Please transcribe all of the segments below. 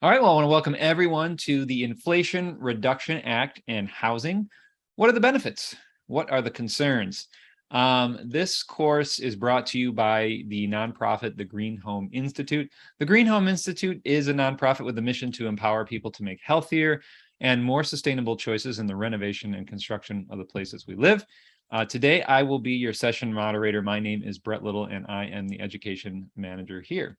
All right, well, I want to welcome everyone to the Inflation Reduction Act and housing. What are the benefits? What are the concerns? This course is brought to you by the nonprofit, the Green Home Institute. The Green Home Institute is a nonprofit with a mission to empower people to make healthier and more sustainable choices in the renovation and construction of the places we live. Today, I will be your session moderator. My name is Brett Little, and I am the education manager here.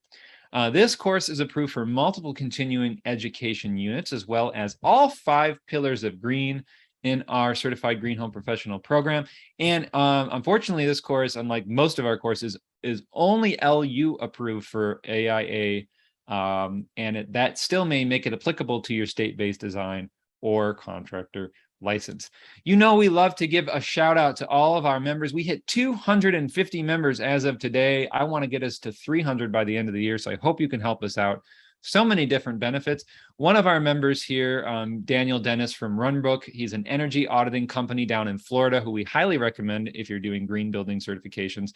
This course is approved for multiple continuing education units, as well as all 5 pillars of green in our Certified Green Home Professional program. And unfortunately, this course, unlike most of our courses, is only LU approved for AIA, and that still may make it applicable to your state-based design or contractor license. You know, we love to give a shout out to all of our members. We hit 250 members as of today. I want to get us to 300 by the end of the year, so I hope you can help us out. So many different benefits. One of our members here, Daniel Dennis from Runbrook, he's an energy auditing company down in Florida who we highly recommend if you're doing green building certifications.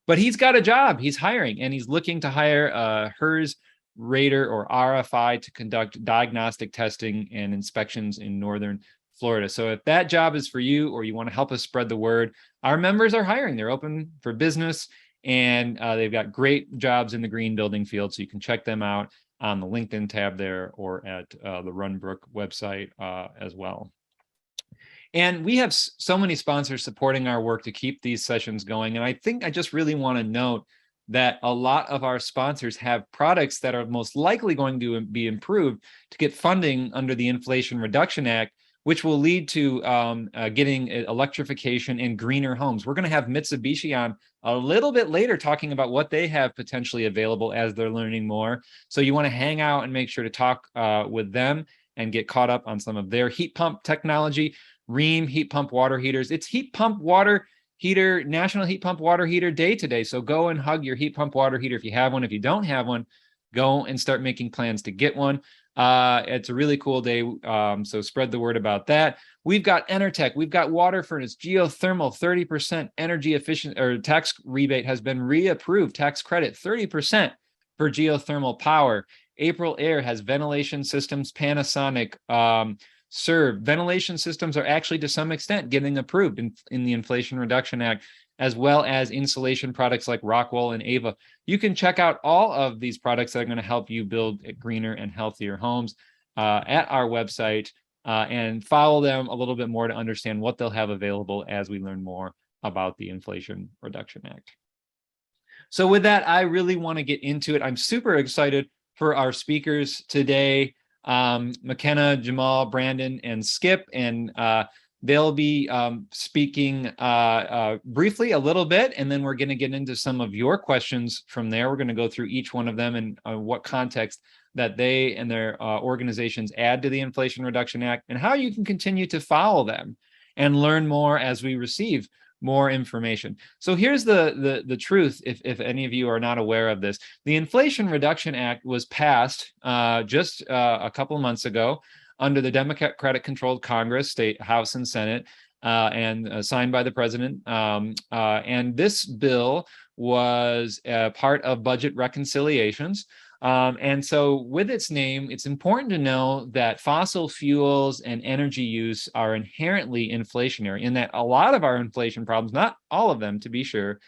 But he's got a job, he's hiring, and he's looking to hire a HERS rater or RFI to conduct diagnostic testing and inspections in northern Florida. So if that job is for you, or you want to help us spread the word, our members are hiring. They're open for business, and they've got great jobs in the green building field. So you can check them out on the LinkedIn tab there, or at the Runbrook website as well. And we have so many sponsors supporting our work to keep these sessions going. And I think I just really want to note that a lot of our sponsors have products that are most likely going to be improved to get funding under the Inflation Reduction Act, which will lead to getting electrification and greener homes. We're going to have Mitsubishi on a little bit later talking about what they have potentially available as they're learning more. So you want to hang out and make sure to talk with them and get caught up on some of their heat pump technology. Rheem heat pump water heaters. It's heat pump water heater, National Heat Pump Water Heater Day today. So go and hug your heat pump water heater if you have one. If you don't have one, go and start making plans to get one. It's a really cool day, so spread the word about that. We've got Enertech, we've got water furnace, geothermal, 30% energy efficient, or tax rebate has been reapproved, tax credit, 30% for geothermal power. April Air has ventilation systems, Panasonic, Serve. Ventilation systems are actually, to some extent, getting approved in the Inflation Reduction Act, as well as insulation products like Rockwool and Ava. You can check out all of these products that are going to help you build greener and healthier homes at our website, and follow them a little bit more to understand what they'll have available as we learn more about the Inflation Reduction Act. So with that, I really want to get into it. I'm super excited for our speakers today, McKenna, Jamal, Brandon, and Skip, and they'll be speaking briefly a little bit, and then we're going to get into some of your questions from there. We're going to go through each one of them and what context that they and their organizations add to the Inflation Reduction Act, and how you can continue to follow them and learn more as we receive more information. So here's the truth, if any of you are not aware of this. The Inflation Reduction Act was passed just a couple of months ago under the Democratic-controlled Congress, State House and Senate, and signed by the president. And this bill was part of budget reconciliations. And so with its name, it's important to know that fossil fuels and energy use are inherently inflationary, in that a lot of our inflation problems, not all of them to be sure,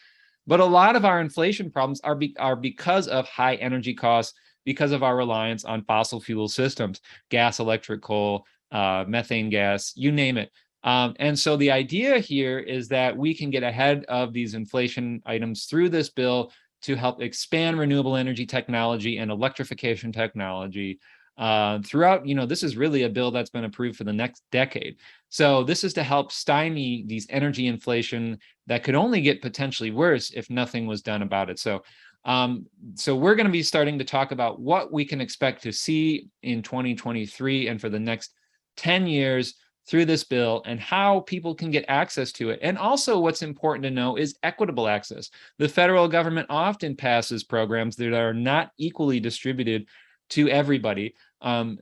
but a lot of our inflation problems are because of high energy costs, because of our reliance on fossil fuel systems, gas, electric, coal, methane gas, you name it. And so the idea here is that we can get ahead of these inflation items through this bill to help expand renewable energy technology and electrification technology throughout. This is really a bill that's been approved for the next decade. So this is to help stymie these energy inflation that could only get potentially worse if nothing was done about it. So we're going to be starting to talk about what we can expect to see in 2023 and for the next 10 years through this bill, and how people can get access to it. And also what's important to know is equitable access. The federal government often passes programs that are not equally distributed to everybody.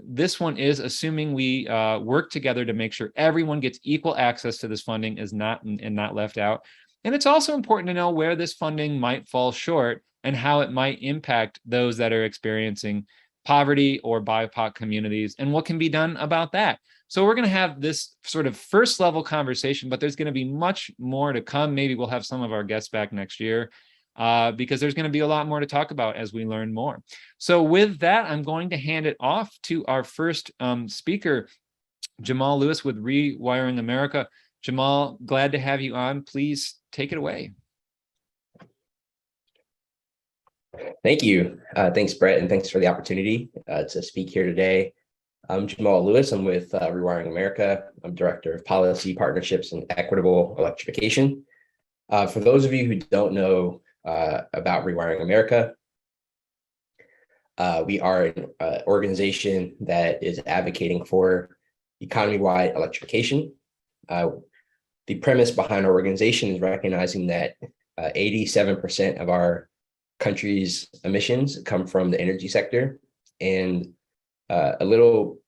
This one is assuming we work together to make sure everyone gets equal access to this funding, is not left out. And it's also important to know where this funding might fall short and how it might impact those that are experiencing poverty or BIPOC communities, and what can be done about that. So we're going to have this sort of first level conversation, but there's going to be much more to come. Maybe we'll have some of our guests back next year because there's going to be a lot more to talk about as we learn more. So with that, I'm going to hand it off to our first speaker, Jamal Lewis with Rewiring America. Jamal, glad to have you on. Please take it away. Thank you. Thanks, Brett, and thanks for the opportunity to speak here today. I'm Jamal Lewis. I'm with Rewiring America. I'm Director of Policy, Partnerships, and Equitable Electrification. For those of you who don't know about Rewiring America, we are an organization that is advocating for economy-wide electrification. The premise behind our organization is recognizing that 87% of our country's emissions come from the energy sector, and a little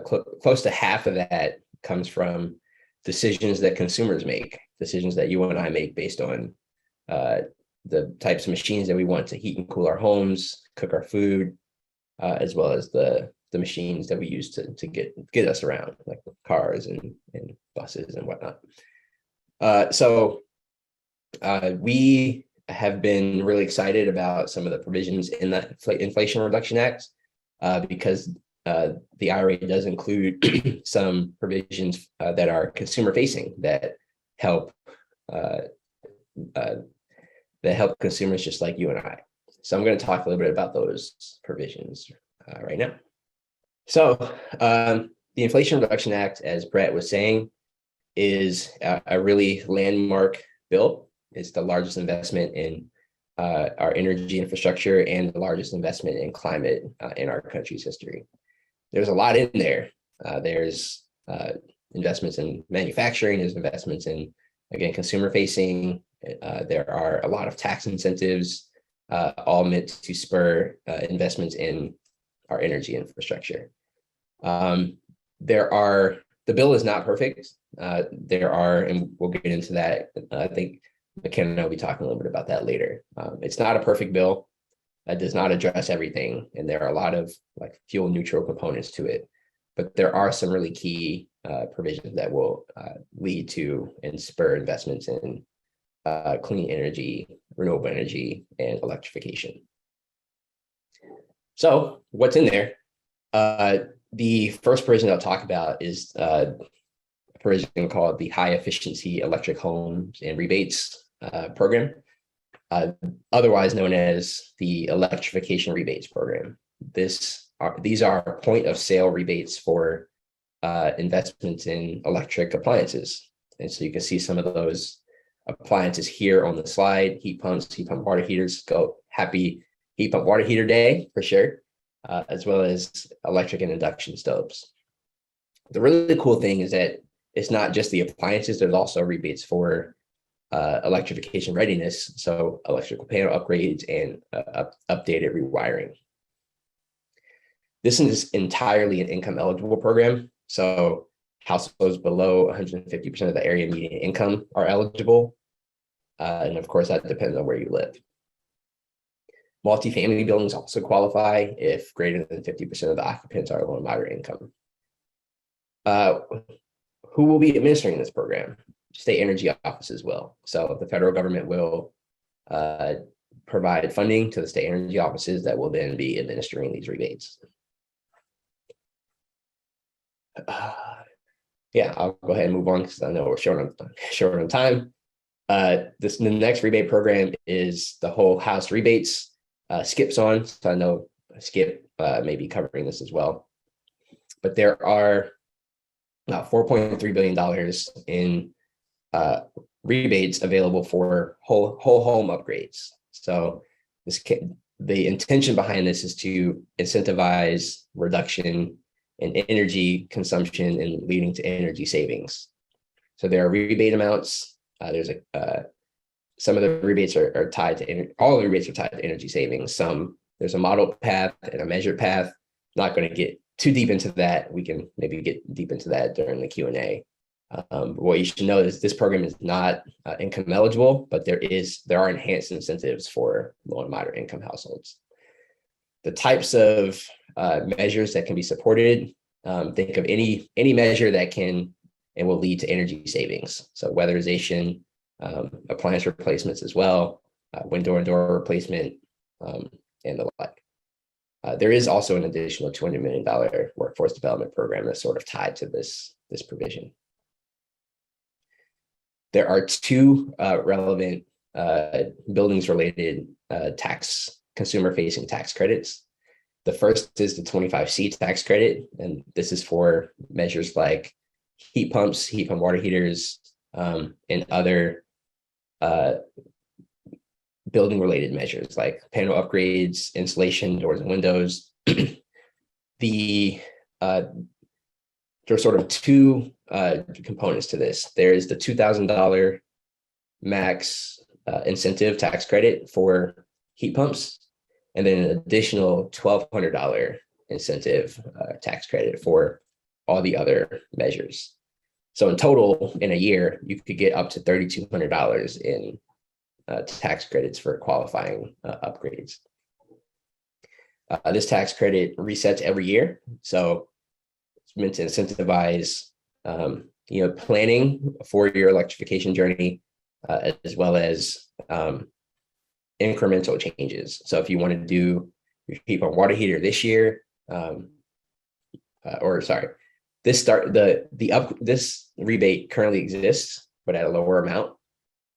close to half of that comes from decisions that consumers make, decisions that you and I make based on the types of machines that we want to heat and cool our homes, cook our food, as well as the machines that we use to get us around, like cars and buses and whatnot. So we have been really excited about some of the provisions in the Inflation Reduction Act because the IRA does include some provisions that are consumer facing that help consumers just like you and I. So I'm going to talk a little bit about those provisions right now. So the Inflation Reduction Act, as Brett was saying, is a really landmark bill. It's the largest investment in our energy infrastructure and the largest investment in climate in our country's history. There's a lot in there. There's investments in manufacturing, there's investments in, again, consumer facing. There are a lot of tax incentives, all meant to spur investments in our energy infrastructure. The bill is not perfect. There are, and we'll get into that. I think McKenna will be talking a little bit about that later. It's not a perfect bill. That does not address everything, and there are a lot of like fuel neutral components to it. But there are some really key provisions that will lead to and spur investments in clean energy, renewable energy, and electrification. So what's in there? The first provision I'll talk about is a provision called the High Efficiency Electric Homes and Rebates Program, otherwise known as the Electrification Rebates Program. These are point of sale rebates for investments in electric appliances. And so you can see some of those appliances here on the slide: heat pumps, heat pump water heaters. Go happy heat pump water heater day for sure, as well as electric and induction stoves. The really cool thing is that it's not just the appliances, there's also rebates for electrification readiness, so electrical panel upgrades and updated rewiring. This is entirely an income eligible program, so households below 150% of the area median income are eligible, and of course that depends on where you live. Multifamily buildings also qualify if greater than 50% of the occupants are low and moderate income. Who will be administering this program? State energy offices will. So the federal government will provide funding to the state energy offices that will then be administering these rebates. Yeah, I'll go ahead and move on because I know we're short on time. The next rebate program is the whole house rebates. Skip's on, so I know Skip may be covering this as well. But there are $4.3 billion in rebates available for whole home upgrades. So the intention behind this is to incentivize reduction in energy consumption and leading to energy savings. So there are rebate amounts. Some of the rebates are tied to all the rebates are tied to energy savings. There's a model path and a measured path. Not going to get too deep into that. We can maybe get deep into that during the Q&A. What you should know is this program is not income eligible, but there are enhanced incentives for low and moderate income households. The types of measures that can be supported. Think of any measure that can and will lead to energy savings. So weatherization, appliance replacements as well, window and door replacement, and the like. There is also an additional $200 million workforce development program that's sort of tied to this provision. There are two relevant buildings-related consumer-facing tax credits. The first is the 25C tax credit, and this is for measures like heat pump water heaters, and other building-related measures like panel upgrades, insulation, doors and windows. There are sort of two components to this. There is the $2,000 max incentive tax credit for heat pumps, and then an additional $1,200 incentive tax credit for all the other measures. So in total, in a year, you could get up to $3,200 in tax credits for qualifying upgrades. This tax credit resets every year, so it's meant to incentivize planning for your electrification journey, as well as incremental changes. So if you want to do your heat pump water heater this year, this rebate currently exists, but at a lower amount.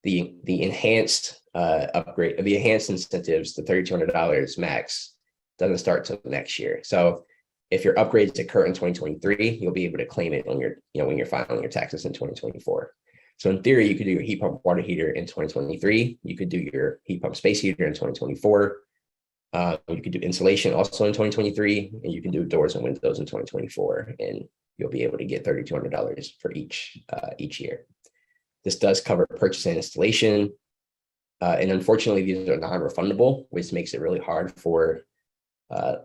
The enhanced enhanced incentives, the $3,200 max, doesn't start till next year. So if your upgrades occur in 2023, you'll be able to claim it on your, when you're filing your taxes in 2024. So in theory, you could do your heat pump water heater in 2023. You could do your heat pump space heater in 2024. You could do insulation also in 2023, and you can do doors and windows in 2024, and you'll be able to get $3,200 for each year. This does cover purchase and installation, and unfortunately, these are non-refundable, which makes it really hard for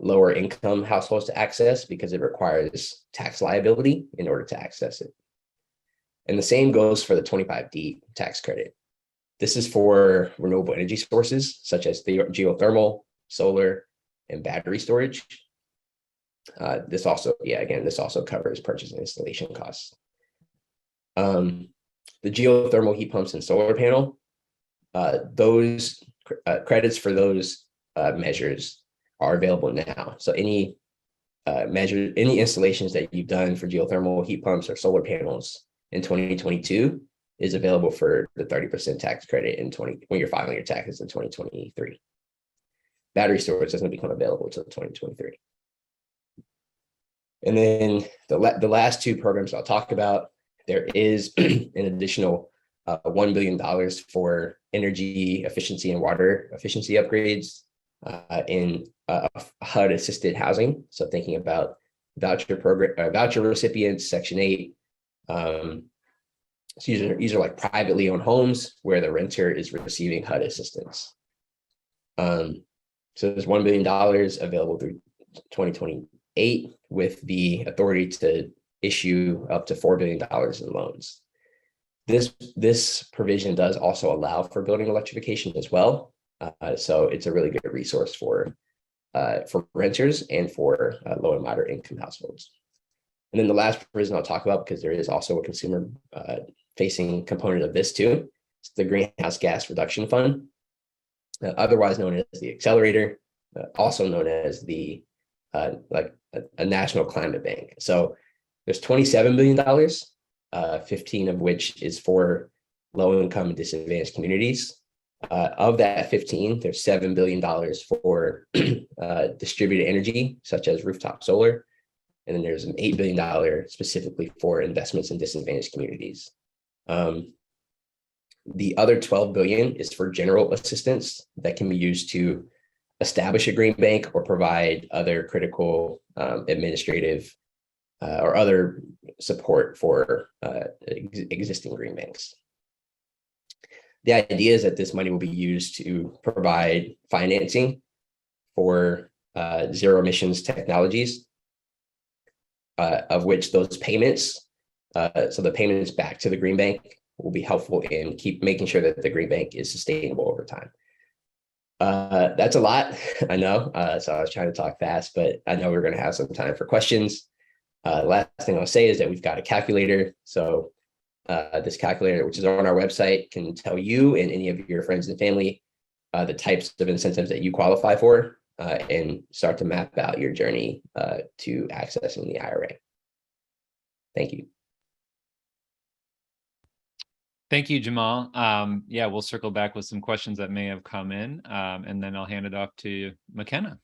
lower income households to access because it requires tax liability in order to access it. And the same goes for the 25D tax credit. This is for renewable energy sources such as geothermal, solar, and battery storage. This also covers purchase and installation costs. The geothermal heat pumps and solar panel, those credits for those measures are available now. So any installations that you've done for geothermal heat pumps or solar panels in 2022 is available for the 30% tax credit when you're filing your taxes in 2023. Battery storage doesn't become available until 2023. And then the last two programs I'll talk about, there is an additional $1 billion for energy efficiency and water efficiency upgrades in HUD assisted housing. So thinking about voucher recipients, Section 8. So these are like privately owned homes where the renter is receiving HUD assistance. So there's $1 billion available through 2028 with the authority to issue up to $4 billion in loans. This provision does also allow for building electrification as well. So it's a really good resource for renters and for low and moderate income households. And then the last provision I'll talk about, because there is also a consumer facing component of this too, it's the Greenhouse Gas Reduction Fund, otherwise known as the Accelerator, also known as the a national climate bank. So there's $27 billion, 15 of which is for low income and disadvantaged communities. Of that 15, there's $7 billion for distributed energy, such as rooftop solar. And then there's an $8 billion specifically for investments in disadvantaged communities. The other $12 billion is for general assistance that can be used to establish a green bank or provide other critical administrative or other support for existing green banks. The idea is that this money will be used to provide financing for zero emissions technologies, of which those payments, so the payments back to the green bank will be helpful in making sure that the green bank is sustainable over time. That's a lot, I know. So I was trying to talk fast, but I know we're going to have some time for questions. Last thing I'll say is that we've got a calculator. So this calculator, which is on our website, can tell you and any of your friends and family the types of incentives that you qualify for and start to map out your journey to accessing the IRA. Thank you. Thank you, Jamal. Yeah, we'll circle back with some questions that may have come in, and then I'll hand it off to McKenna.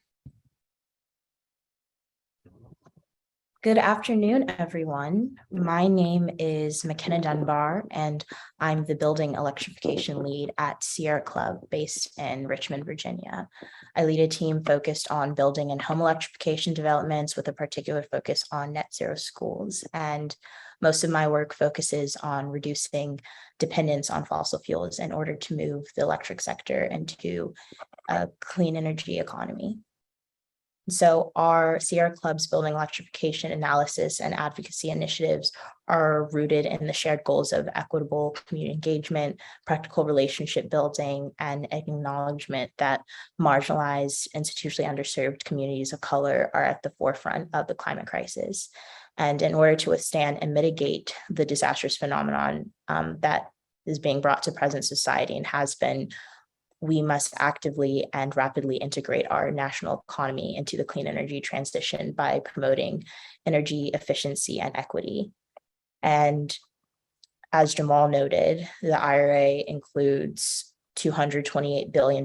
Good afternoon, everyone. My name is McKenna Dunbar, and I'm the Building Electrification Lead at Sierra Club based in Richmond, Virginia. I lead a team focused on building and home electrification developments with a particular focus on net zero schools. And most of my work focuses on reducing dependence on fossil fuels in order to move the electric sector into a clean energy economy. So our Sierra Club's building electrification analysis and advocacy initiatives are rooted in the shared goals of equitable community engagement, practical relationship building, and acknowledgement that marginalized, institutionally underserved communities of color are at the forefront of the climate crisis. And in order to withstand and mitigate the disastrous phenomenon that is being brought to present society and has been, we must actively and rapidly integrate our national economy into the clean energy transition by promoting energy efficiency and equity. And as Jamal noted, the IRA includes $228 billion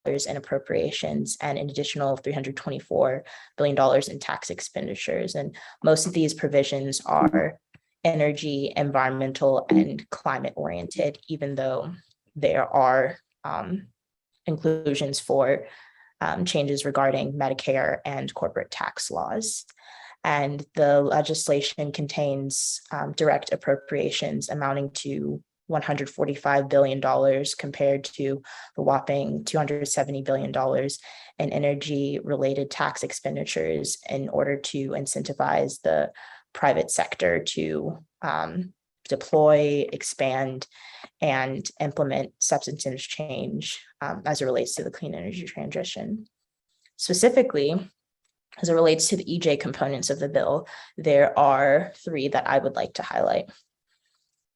in appropriations and an additional $324 billion in tax expenditures. And most of these provisions are energy, environmental, and climate oriented, even though there are inclusions for changes regarding Medicare and corporate tax laws. And the legislation contains direct appropriations amounting to $145 billion compared to the whopping $270 billion in energy-related tax expenditures in order to incentivize the private sector to deploy, expand, and implement substantive change as it relates to the clean energy transition. Specifically, as it relates to the EJ components of the bill, there are three that I would like to highlight.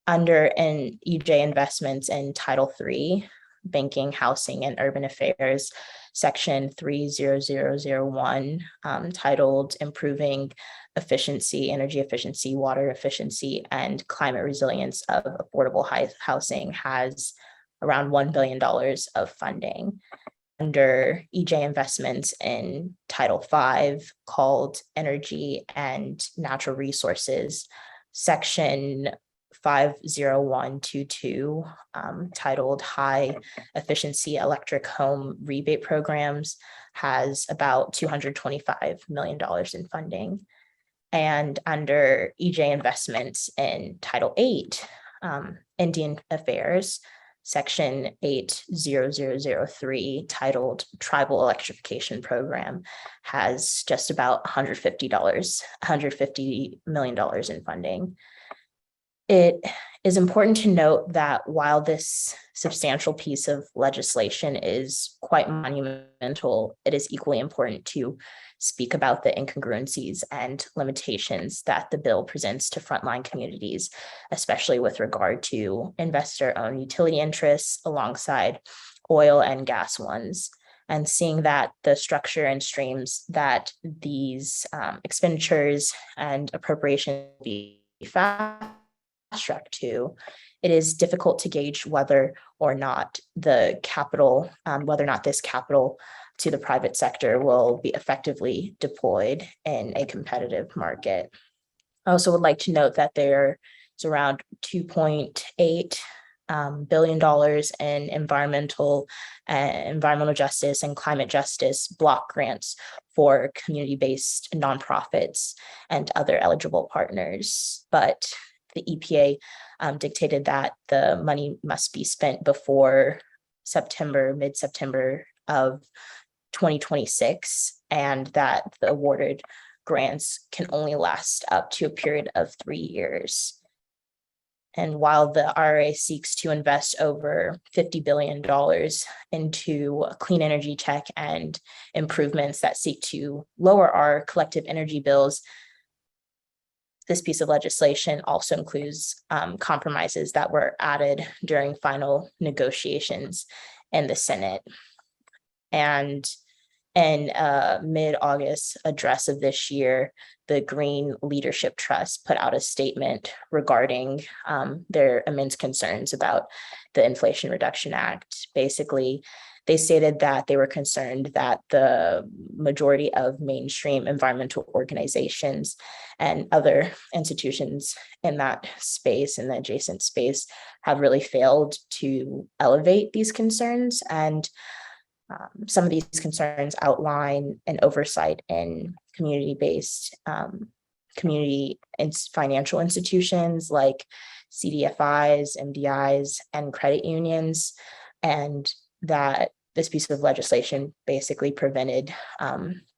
Under an EJ investments in Title III, Banking, Housing, and Urban Affairs, Section 30001, titled Improving Efficiency, Energy Efficiency, Water Efficiency, and Climate Resilience of Affordable Housing, has around $1 billion of funding. Under EJ investments in Title V, called Energy and Natural Resources, Section 50122, titled High Efficiency Electric Home Rebate Programs, has about $225 million in funding. And under EJ investments in Title VIII, Indian Affairs, Section 80003, titled Tribal Electrification Program, has just about $150 million in funding. It is important to note that while this substantial piece of legislation is quite monumental, it is equally important to speak about the incongruencies and limitations that the bill presents to frontline communities, especially with regard to investor-owned utility interests alongside oil and gas ones. And seeing that the structure and streams that these expenditures and appropriations be fast-tracked to, it is difficult to gauge whether or not the capital, whether or not this capital to the private sector will be effectively deployed in a competitive market. I also would like to note that there is around $2.8 billion in environmental justice and climate justice block grants for community-based nonprofits and other eligible partners. But the EPA dictated that the money must be spent before mid-September of 2026, and that the awarded grants can only last up to a period of 3 years. And while the IRA seeks to invest over $50 billion into clean energy tech and improvements that seek to lower our collective energy bills, this piece of legislation also includes compromises that were added during final negotiations in the Senate. And in a mid-August address of this year, the Green Leadership Trust put out a statement regarding their immense concerns about the Inflation Reduction Act. Basically, they stated that they were concerned that the majority of mainstream environmental organizations and other institutions in that space, in the adjacent space, have really failed to elevate these concerns. And some of these concerns outline an oversight in community-based community and financial institutions like CDFIs, MDIs, and credit unions, and that this piece of legislation basically prevented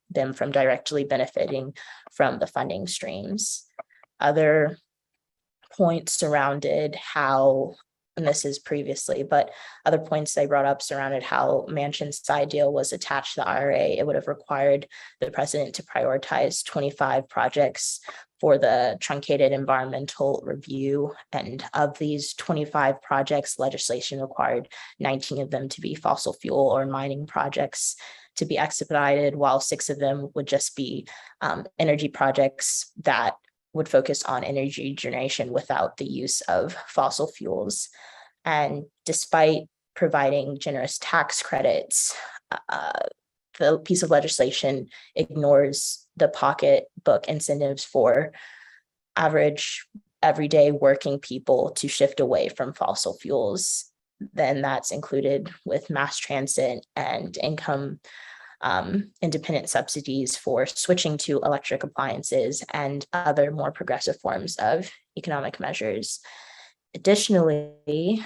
them from directly benefiting from the funding streams. Other points surrounded how, and this is previously, but other points they brought up surrounded how Manchin's side deal was attached to the IRA. It would have required the president to prioritize 25 projects for the truncated environmental review. And of these 25 projects, legislation required 19 of them to be fossil fuel or mining projects to be expedited, while 6 of them would just be energy projects that would focus on energy generation without the use of fossil fuels. And despite providing generous tax credits, the piece of legislation ignores the pocketbook incentives for average, everyday working people to shift away from fossil fuels. Then that's included with mass transit and income independent subsidies for switching to electric appliances and other more progressive forms of economic measures. Additionally,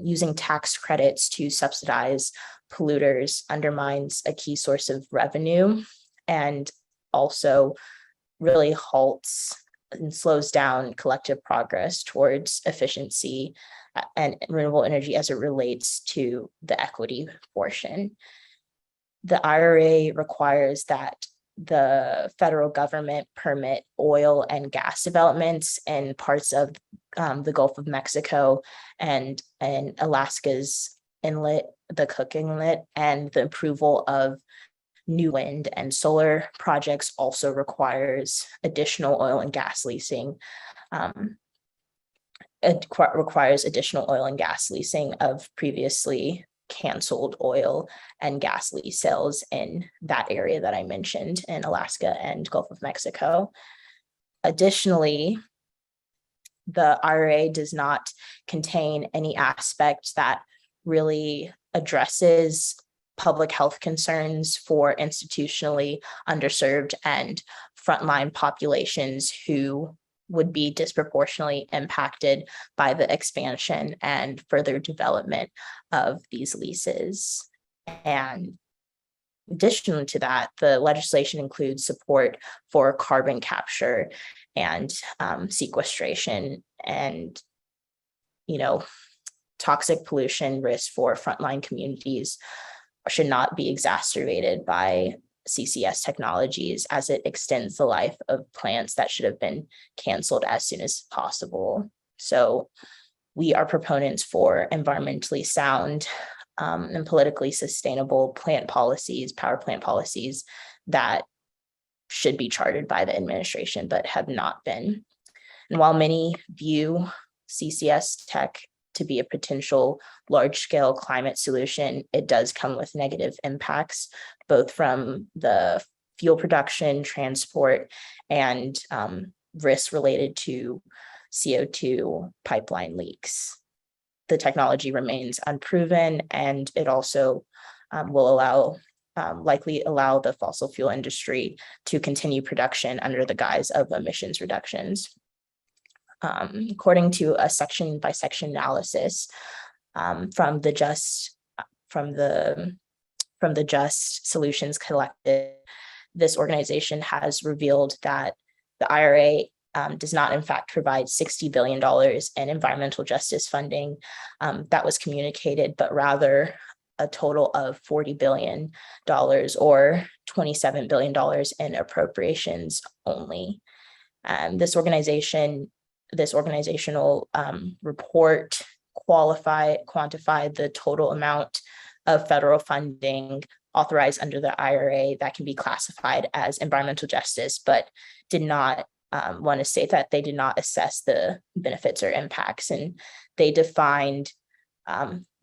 using tax credits to subsidize polluters undermines a key source of revenue and also really halts and slows down collective progress towards efficiency and renewable energy as it relates to the equity portion. The IRA requires that the federal government permit oil and gas developments in parts of the Gulf of Mexico and Alaska's inlet, the Cook Inlet, and the approval of new wind and solar projects also requires additional oil and gas leasing. It requires additional oil and gas leasing of previously canceled oil and gas lease sales in that area that I mentioned in Alaska and Gulf of Mexico. Additionally, the IRA does not contain any aspect that really addresses public health concerns for institutionally underserved and frontline populations who would be disproportionately impacted by the expansion and further development of these leases. And additionally to that, the legislation includes support for carbon capture and sequestration and, toxic pollution risks for frontline communities should not be exacerbated by CCS technologies as it extends the life of plants that should have been canceled as soon as possible. So we are proponents for environmentally sound and politically sustainable plant policies, power plant policies that should be chartered by the administration, but have not been. And while many view CCS tech to be a potential large-scale climate solution, it does come with negative impacts, both from the fuel production, transport, and risks related to CO2 pipeline leaks. The technology remains unproven, and it also will likely allow the fossil fuel industry to continue production under the guise of emissions reductions. According to a section by section analysis from the Just Solutions Collective, this organization has revealed that the IRA does not in fact provide $60 billion in environmental justice funding that was communicated, but rather a total of $40 billion or $27 billion in appropriations only. This organizational report quantified the total amount of federal funding authorized under the IRA that can be classified as environmental justice, but did not want to state that they did not assess the benefits or impacts. And they defined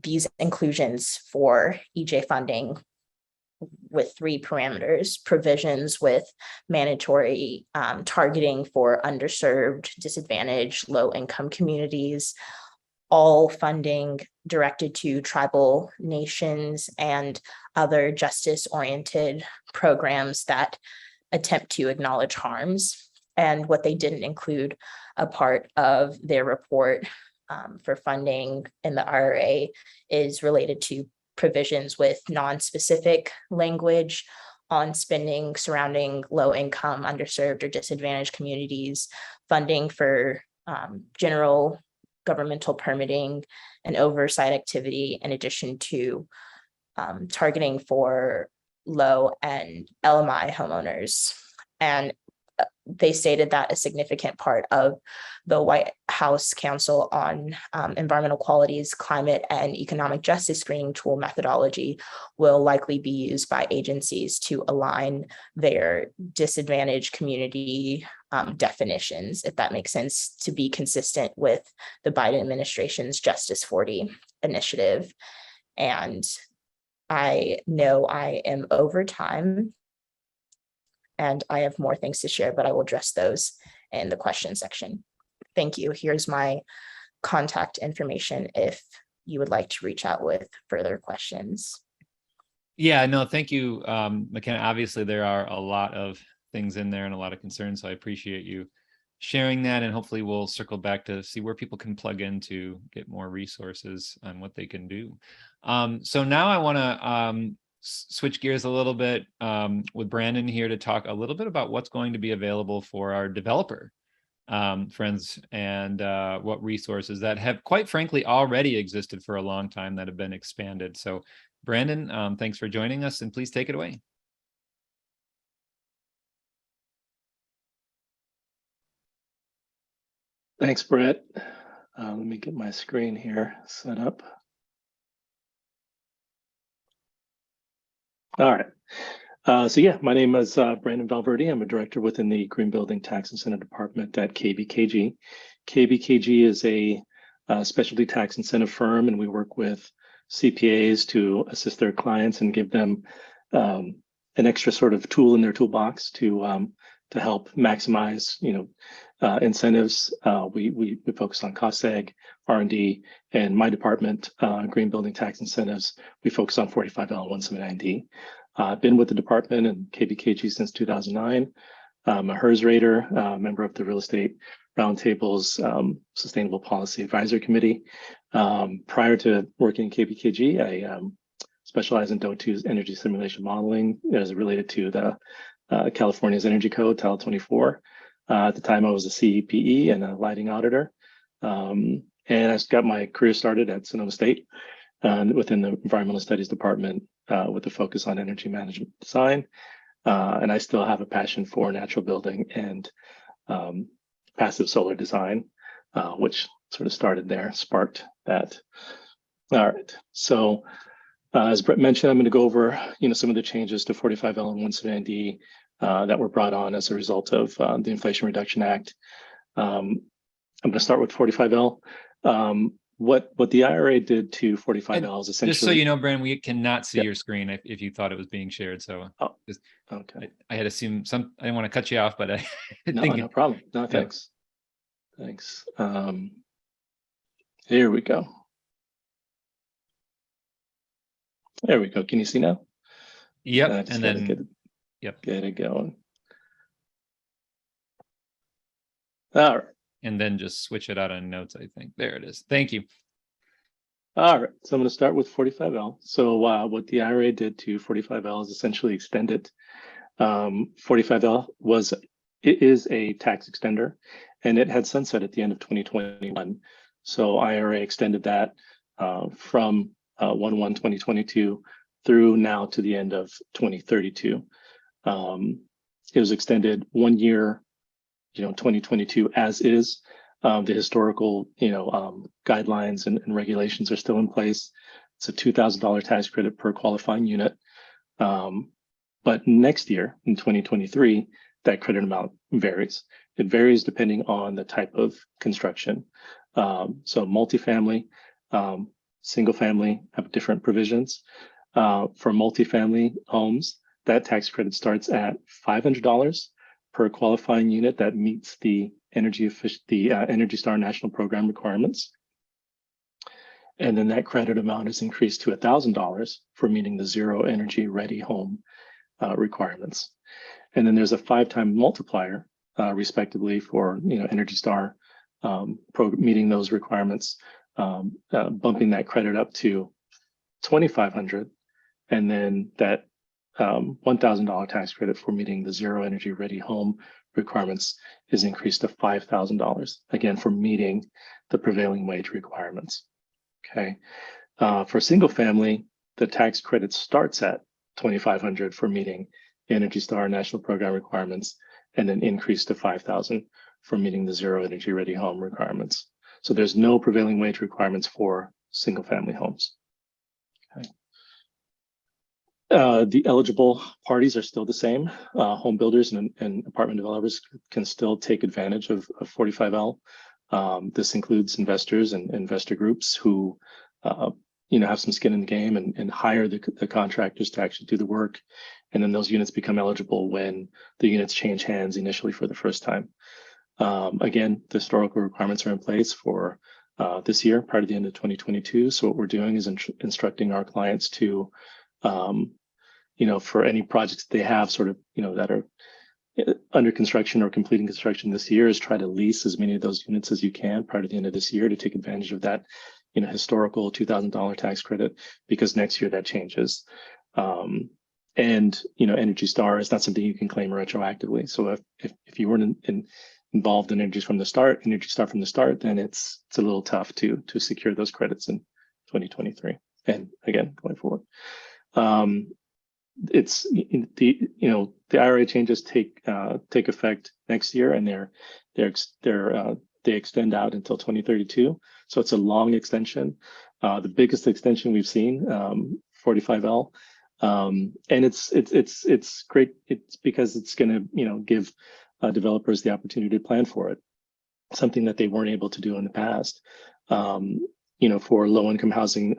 these inclusions for EJ funding with 3 parameters: provisions with mandatory targeting for underserved, disadvantaged, low-income communities, all funding directed to tribal nations and other justice-oriented programs that attempt to acknowledge harms. And what they didn't include a part of their report for funding in the IRA is related to provisions with non-specific language on spending surrounding low-income, underserved, or disadvantaged communities, funding for general governmental permitting and oversight activity, in addition to targeting for low and LMI homeowners. And they stated that a significant part of the White House Council on Environmental Quality's climate and economic justice screening tool methodology will likely be used by agencies to align their disadvantaged community definitions, if that makes sense, to be consistent with the Biden administration's Justice 40 initiative. And I know I am over time, and I have more things to share, but I will address those in the question section. Thank you. Here's my contact information if you would like to reach out with further questions. Yeah, no, thank you, McKenna. Obviously, there are a lot of things in there and a lot of concerns, so I appreciate you sharing that, and hopefully we'll circle back to see where people can plug in to get more resources on what they can do. So now I want to switch gears a little bit with Brandon here to talk a little bit about what's going to be available for our developer friends, and what resources that have, quite frankly, already existed for a long time that have been expanded. So Brandon, thanks for joining us, and please take it away. Thanks, Brett. Let me get my screen here set up. All right. So yeah, my name is Brandon Valverde. I'm a director within the Green Building Tax Incentive Department at KBKG. KBKG is a specialty tax incentive firm, and we work with CPAs to assist their clients and give them an extra sort of tool in their toolbox to help maximize, incentives. We focus on cost seg, R&D, and my department, Green Building Tax Incentives, we focus on 45L 179D. I've been with the department and KBKG since 2009. I'm a HERS rater, member of the Real Estate Roundtable's Sustainable Policy Advisory Committee. Prior to working in KBKG, I specialize in DOE2's energy simulation modeling as related to the California's Energy Code, Title 24. At the time, I was a CEPE and a lighting auditor. And I got my career started at Sonoma State within the Environmental Studies Department with a focus on energy management design. And I still have a passion for natural building and passive solar design, which sort of started there, sparked that. All right. So as Brett mentioned, I'm going to go over some of the changes to 45L and 179D that were brought on as a result of the Inflation Reduction Act. I'm going to start with 45L. What the IRA did to 45L is essentially— Just so you know, Brandon, we cannot see your screen if you thought it was being shared. So okay. I had assumed I didn't want to cut you off, but I No problem. No, thanks. Yeah. Thanks. Here we go. There we go. Can you see now? Yep. And then get it going. All right. And then just switch it out on notes, I think. There it is. Thank you. All right. So I'm going to start with 45L. So what the IRA did to 45L is essentially extend it. 45L was it is a tax extender, and it had sunset at the end of 2021. So IRA extended that from 1/1/2022 through now to the end of 2032. It was extended 1 year, 2022 as is. The historical, guidelines and regulations are still in place. It's a $2,000 tax credit per qualifying unit. But next year, in 2023, that credit amount varies. It varies depending on the type of construction. So multifamily, single family have different provisions. For multifamily homes, that tax credit starts at $500 per qualifying unit that meets the Energy Star National Program requirements. And then that credit amount is increased to $1,000 for meeting the Zero Energy Ready Home requirements. And then there's a 5-time multiplier, respectively, for Energy Star meeting those requirements, bumping that credit up to $2,500, and then that $1,000 tax credit for meeting the Zero Energy Ready Home requirements is increased to $5,000, again, for meeting the prevailing wage requirements. Okay. For single family, the tax credit starts at $2,500 for meeting Energy Star National Program requirements, and then increased to $5,000 for meeting the Zero Energy Ready Home requirements. So there's no prevailing wage requirements for single family homes. Okay. The eligible parties are still the same. Home builders and apartment developers can still take advantage of 45L. This includes investors and investor groups who have some skin in the game and hire the contractors to actually do the work. And then those units become eligible when the units change hands initially for the first time. Again, the historical requirements are in place for this year, prior to the end of 2022. So what we're doing is instructing our clients to, for any projects they have sort of, that are under construction or completing construction this year, is try to lease as many of those units as you can prior to the end of this year to take advantage of that, historical $2,000 tax credit, because next year that changes. And Energy Star is not something you can claim retroactively. So if you weren't involved in Energy Star from the start, then it's a little tough to secure those credits in 2023 and again going forward. It's the IRA changes take effect next year, and they extend out until 2032. So it's a long extension, the biggest extension we've seen, 45L. And it's great. It's because it's going to give developers the opportunity to plan for it, something that they weren't able to do in the past. For low-income housing,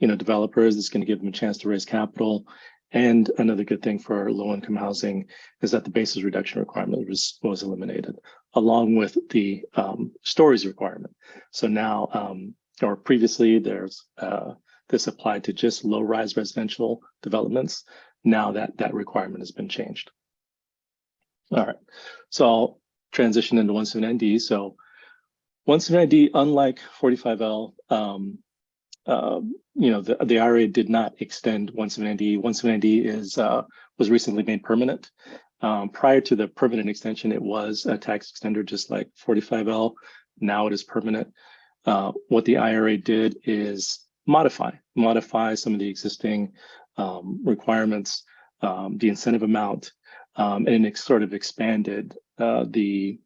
developers, it's going to give them a chance to raise capital. And another good thing for low-income housing is that the basis reduction requirement was eliminated, along with the stories requirement. So now, or previously, there's this applied to just low-rise residential developments. Now that requirement has been changed. All right, so I'll transition into 179D. So 179D, unlike 45L, the IRA did not extend 179D. 179D was recently made permanent. Prior to the permanent extension, it was a tax extender, just like 45L. Now it is permanent. What the IRA did is modify some of the existing requirements, the incentive amount, and it sort of expanded the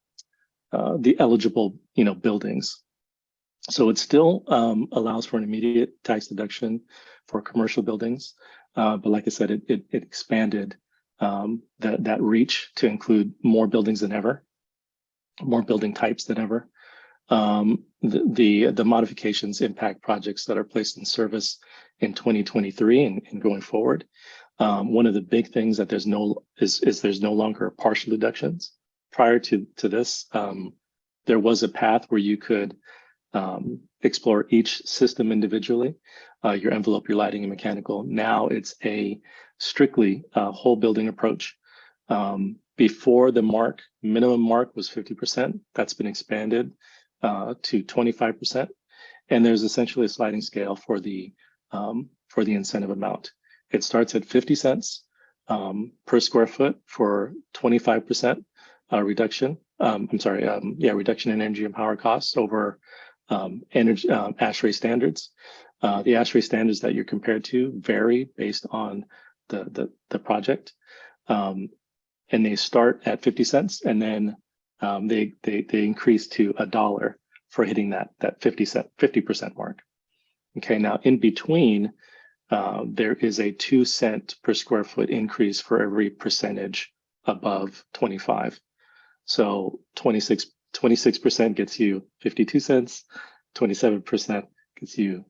eligible buildings. So it still allows for an immediate tax deduction for commercial buildings, but like I said, it expanded that reach to include more buildings than ever, more building types than ever. The modifications impact projects that are placed in service in 2023 and going forward. One of the big things that there's no longer partial deductions. Prior to this, there was a path where you could explore each system individually, your envelope, your lighting, and mechanical. Now it's a strictly whole building approach. Before the minimum mark was 50%. That's been expanded to 25%, and there's essentially a sliding scale for the incentive amount. It starts at 50 cents per square foot for 25%, reduction. Reduction in energy and power costs over energy ASHRAE standards. The ASHRAE standards that you're compared to vary based on the project, and they start at 50 cents, and then they increase to $1 for hitting that 50% mark. Okay, now in between, there is a 2 cent per square foot increase for every percentage above 25. So 26% gets you 52 cents, 27% gets you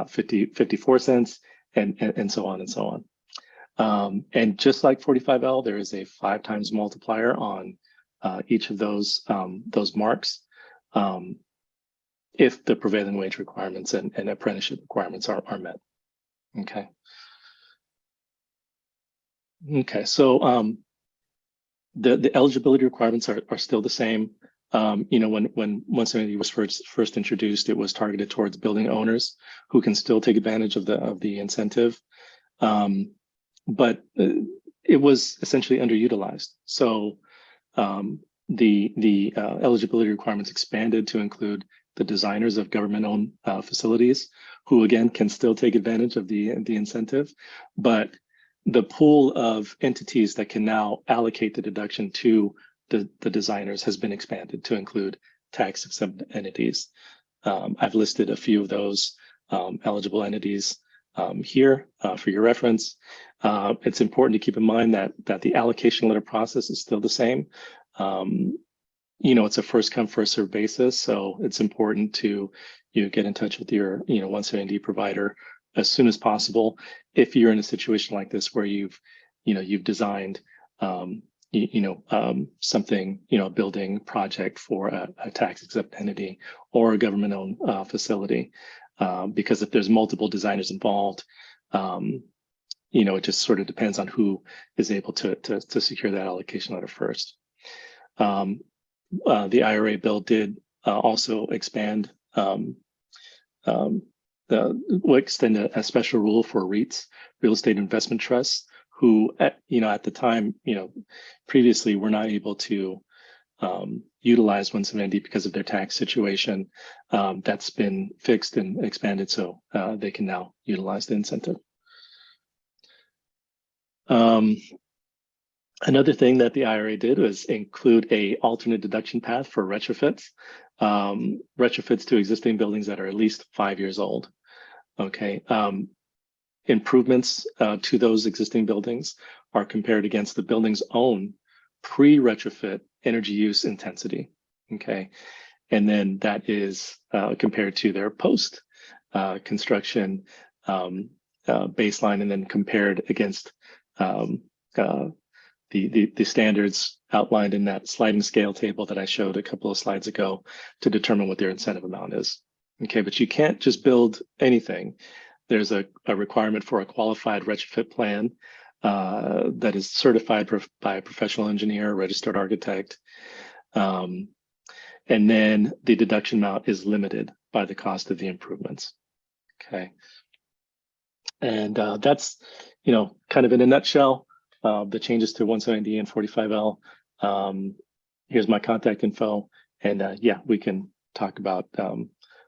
54 cents, and so on and so on. And just like 45L, there is a 5 times multiplier on each of those marks if the prevailing wage requirements and apprenticeship requirements are met. Okay. Okay, so the eligibility requirements are still the same. You know, when 170 was first introduced, it was targeted towards building owners who can still take advantage of the incentive, but it was essentially underutilized. So the eligibility requirements expanded to include the designers of government-owned facilities, who again can still take advantage of the incentive, but the pool of entities that can now allocate the deduction to the designers has been expanded to include tax-exempt entities. I've listed a few of those eligible entities here for your reference. It's important to keep in mind that the allocation letter process is still the same. You know, it's a first come, first served basis, so it's important to get in touch with your 170D provider as soon as possible if you're in a situation like this where you've designed something, a building project for a tax exempt entity or a government owned facility, because if there's multiple designers involved, it just sort of depends on who is able to secure that allocation letter first. The IRA bill did also expand extend a special rule for REITs, real estate investment trusts, who at the time, previously were not able to utilize 170 because of their tax situation. That's been fixed and expanded, so they can now utilize the incentive. Another thing that the IRA did was include a alternate deduction path for retrofits, retrofits to existing buildings that are at least 5 years old. Okay, improvements to those existing buildings are compared against the building's own pre-retrofit energy use intensity. Okay, and then that is compared to their post construction baseline, and then compared against the standards outlined in that sliding scale table that I showed a couple of slides ago to determine what their incentive amount is. Okay, but you can't just build anything. There's a requirement for a qualified retrofit plan that is certified by a professional engineer, registered architect. And then the deduction amount is limited by the cost of the improvements. Okay. And that's, kind of in a nutshell, the changes to 170D and 45L. Here's my contact info. And yeah, we can talk about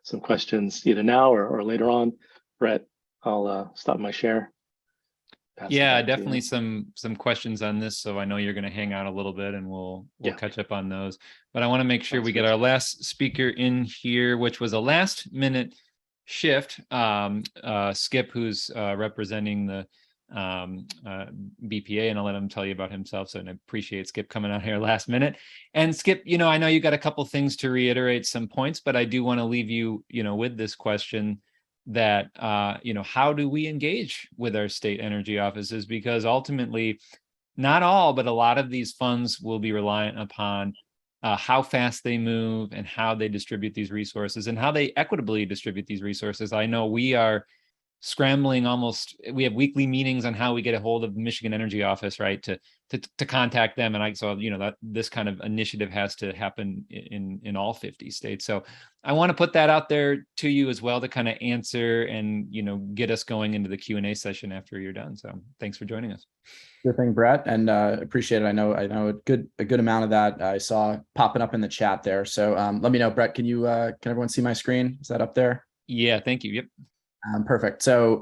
some questions either now or later on. Brett, I'll stop my share. Yeah, definitely some questions on this. So I know you're going to hang out a little bit, and we'll catch up on those. But I want to make sure we get our last speaker in here, which was a last minute shift. Skip, who's representing the BPA, and I'll let him tell you about himself. So I appreciate Skip coming out here last minute. And Skip, I know you got a couple things to reiterate some points, but I do want to leave you, with this question that, how do we engage with our state energy offices? Because ultimately, not all, but a lot of these funds will be reliant upon how fast they move and how they distribute these resources and how they equitably distribute these resources. I know we are scrambling almost. We have weekly meetings on how we get a hold of the Michigan Energy Office, right, to contact them. And so that this kind of initiative has to happen in all 50 states. So I want to put that out there to you as well to kind of answer and get us going into the Q&A session after you're done. So thanks for joining us. Good thing, Brett, and appreciate it. I know a good amount of that I saw popping up in the chat there. So let me know, Brett. Can everyone see my screen? Is that up there? Yeah, thank you. Yep. Perfect. So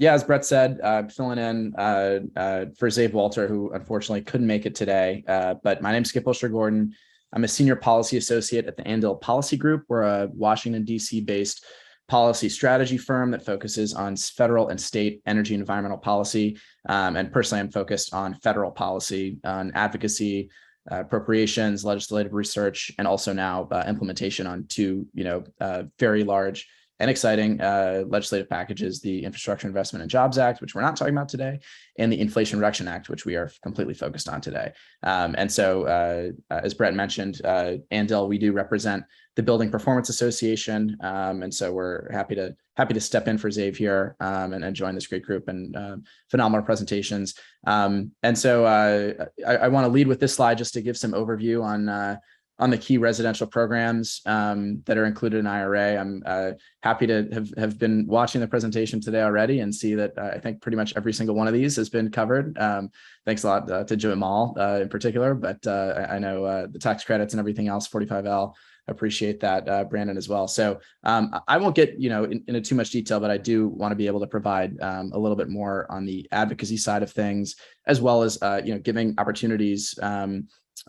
as Brett said, filling in for Zabe Walter, who unfortunately couldn't make it today. But my name's Skip Wilshire-Gordon. I'm a senior policy associate at the Andil Policy Group. We're a Washington, D.C. based policy strategy firm that focuses on federal and state energy and environmental policy. And personally, I'm focused on federal policy, on advocacy, appropriations, legislative research, and also now implementation on two, very large and exciting legislative packages: the Infrastructure Investment and Jobs Act, which we're not talking about today, and the Inflation Reduction Act, which we are completely focused on today. And so, as Brett mentioned, Andil, we do represent the Building Performance Association, and so we're happy to step in for Zabe here and join this great group and phenomenal presentations. And so I want to lead with this slide just to give some overview on the key residential programs that are included in IRA. I'm happy to have been watching the presentation today already and see that I think pretty much every single one of these has been covered. Thanks a lot to Jamal in particular, but I know the tax credits and everything else, 45L, appreciate that, Brandon, as well. So I won't get into too much detail, but I do want to be able to provide a little bit more on the advocacy side of things, as well as giving opportunities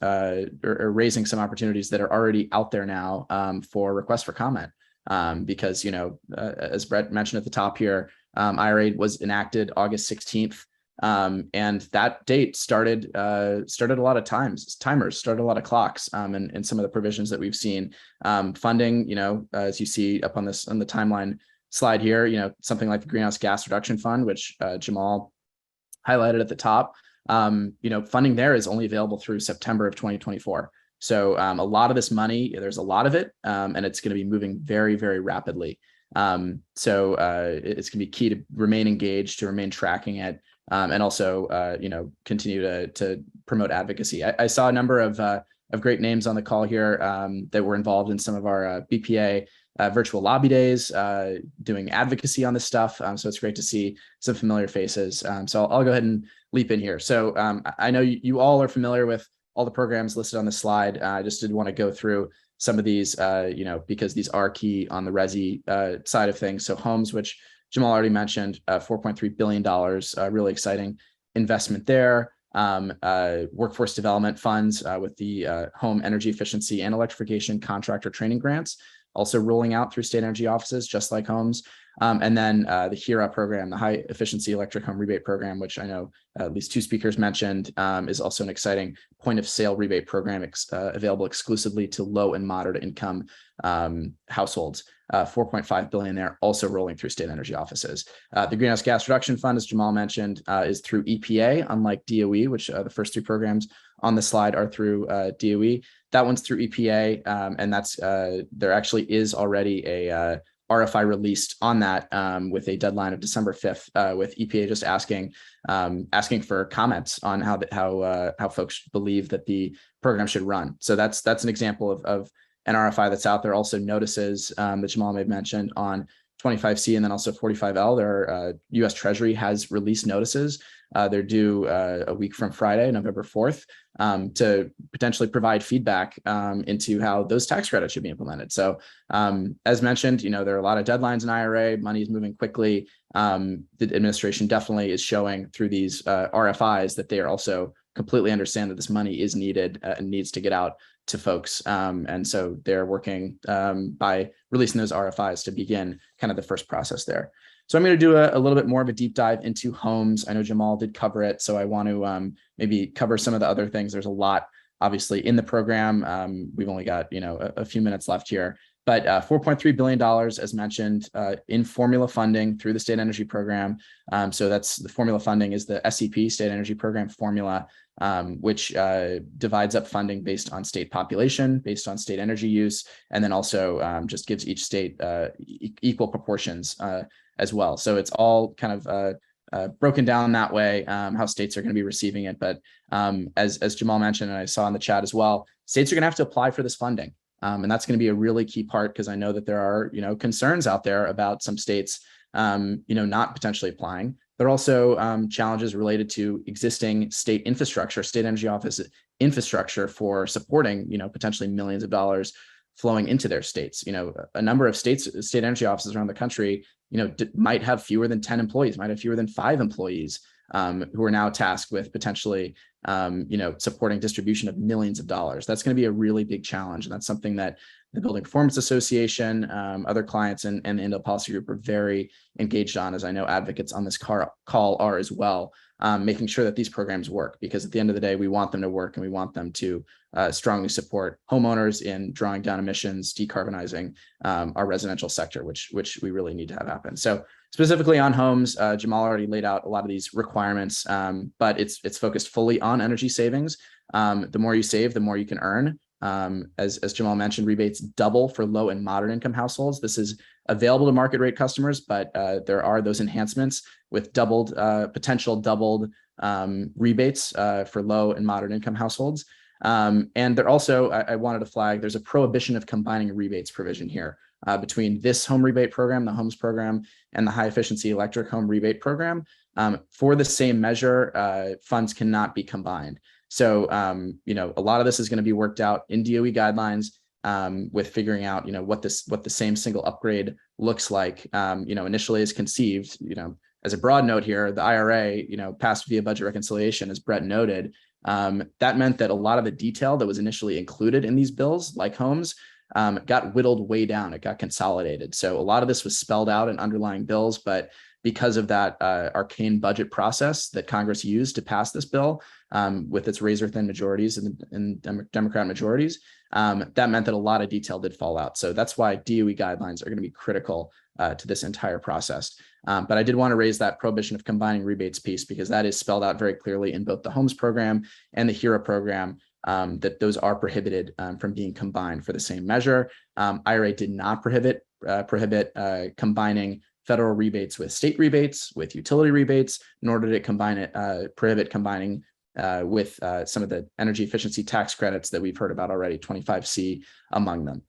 or raising some opportunities that are already out there now for requests for comment. Because, as Brett mentioned at the top here, IRA was enacted August 16th. And that date started a lot of timers, started a lot of clocks in some of the provisions that we've seen. Funding, as you see up on the timeline slide here, something like the Greenhouse Gas Reduction Fund, which Jamal highlighted at the top. Funding there is only available through September of 2024. So a lot of this money, there's a lot of it, and it's going to be moving very, very rapidly. So it's going to be key to remain engaged, to remain tracking it, and also continue to promote advocacy. I saw a number of great names on the call here that were involved in some of our BPA virtual lobby days, doing advocacy on this stuff. So it's great to see some familiar faces. So I'll go ahead and leap in here. So I know you all are familiar with all the programs listed on the slide. I just did want to go through some of these, because these are key on the resi side of things. So homes, which Jamal already mentioned, $4.3 billion, really exciting investment there. Workforce development funds with the home energy efficiency and electrification contractor training grants, also rolling out through state energy offices, just like homes. And then the HERA program, the High Efficiency Electric Home Rebate Program, which I know at least two speakers mentioned, is also an exciting point of sale rebate program available exclusively to low and moderate income households. 4.5 billion there, also rolling through state energy offices. The Greenhouse Gas Reduction Fund, as Jamal mentioned, is through EPA, unlike DOE, which the first three programs on the slide are through DOE. That one's through EPA, and that's there actually is already a RFI released on that with a deadline of December 5th, with EPA just asking for comments on how folks believe that the program should run. So that's an example of an RFI that's out there. Also notices that Jamal may have mentioned on 25C and then also 45L. Their U.S. Treasury has released notices. They're due a week from Friday, November 4th, to potentially provide feedback into how those tax credits should be implemented. So as mentioned, there are a lot of deadlines in IRA. Money is moving quickly. The administration definitely is showing through these RFIs that they are also completely understand that this money is needed and needs to get out to folks. And so they're working by releasing those RFIs to begin kind of the first process there. So I'm going to do a little bit more of a deep dive into homes. I know Jamal did cover it, so I want to maybe cover some of the other things. There's a lot, obviously, in the program. We've only got a few minutes left here, but $4.3 billion, as mentioned, in formula funding through the state energy program. So that's the formula funding is the SEP, State Energy Program formula, which divides up funding based on state population, based on state energy use, and then also just gives each state equal proportions as well. So it's all kind of broken down that way, how states are going to be receiving it. But as Jamal mentioned, and I saw in the chat as well, states are going to have to apply for this funding. And that's going to be a really key part, because I know that there are, concerns out there about some states, not potentially applying. There are also challenges related to existing state infrastructure, state energy office infrastructure for supporting, potentially millions of dollars flowing into their states. A number of states, state energy offices around the country, might have fewer than 10 employees, might have fewer than 5 employees, who are now tasked with potentially, supporting distribution of millions of dollars. That's going to be a really big challenge. And that's something that the Building Performance Association, other clients, and the Intel Policy Group are very engaged on, as I know advocates on this call are as well, making sure that these programs work, because at the end of the day, we want them to work, and we want them to strongly support homeowners in drawing down emissions, decarbonizing our residential sector, which we really need to have happen. So specifically on homes, Jamal already laid out a lot of these requirements, but it's focused fully on energy savings. The more you save, the more you can earn. As Jamal mentioned, rebates double for low and moderate income households. This is available to market rate customers, but there are those enhancements with potential doubled rebates for low and moderate income households. And there also, I wanted to flag, there's a prohibition of combining rebates provision here between this home rebate program, the HOMES program, and the high efficiency electric home rebate program. For the same measure, funds cannot be combined. So, a lot of this is going to be worked out in DOE guidelines, with figuring out, what the same single upgrade looks like. Initially as conceived, as a broad note here, the IRA, passed via budget reconciliation, as Brett noted. That meant that a lot of the detail that was initially included in these bills, like homes, got whittled way down. It got consolidated. So a lot of this was spelled out in underlying bills, but because of that arcane budget process that Congress used to pass this bill, with its razor-thin majorities and Democrat majorities, that meant that a lot of detail did fall out. So that's why DOE guidelines are going to be critical to this entire process. But I did want to raise that prohibition of combining rebates piece, because that is spelled out very clearly in both the HOMES program and the HERA program, that those are prohibited from being combined for the same measure. IRA did not prohibit combining federal rebates with state rebates, with utility rebates, nor did it prohibit combining with some of the energy efficiency tax credits that we've heard about already, 25C among them.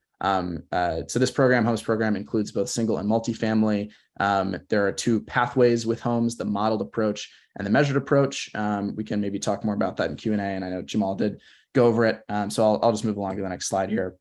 So this program, HOMES program, includes both single and multifamily. There are 2 pathways with homes, the modeled approach and the measured approach. We can maybe talk more about that in Q&A, and I know Jamal did go over it. So I'll just move along to the next slide here.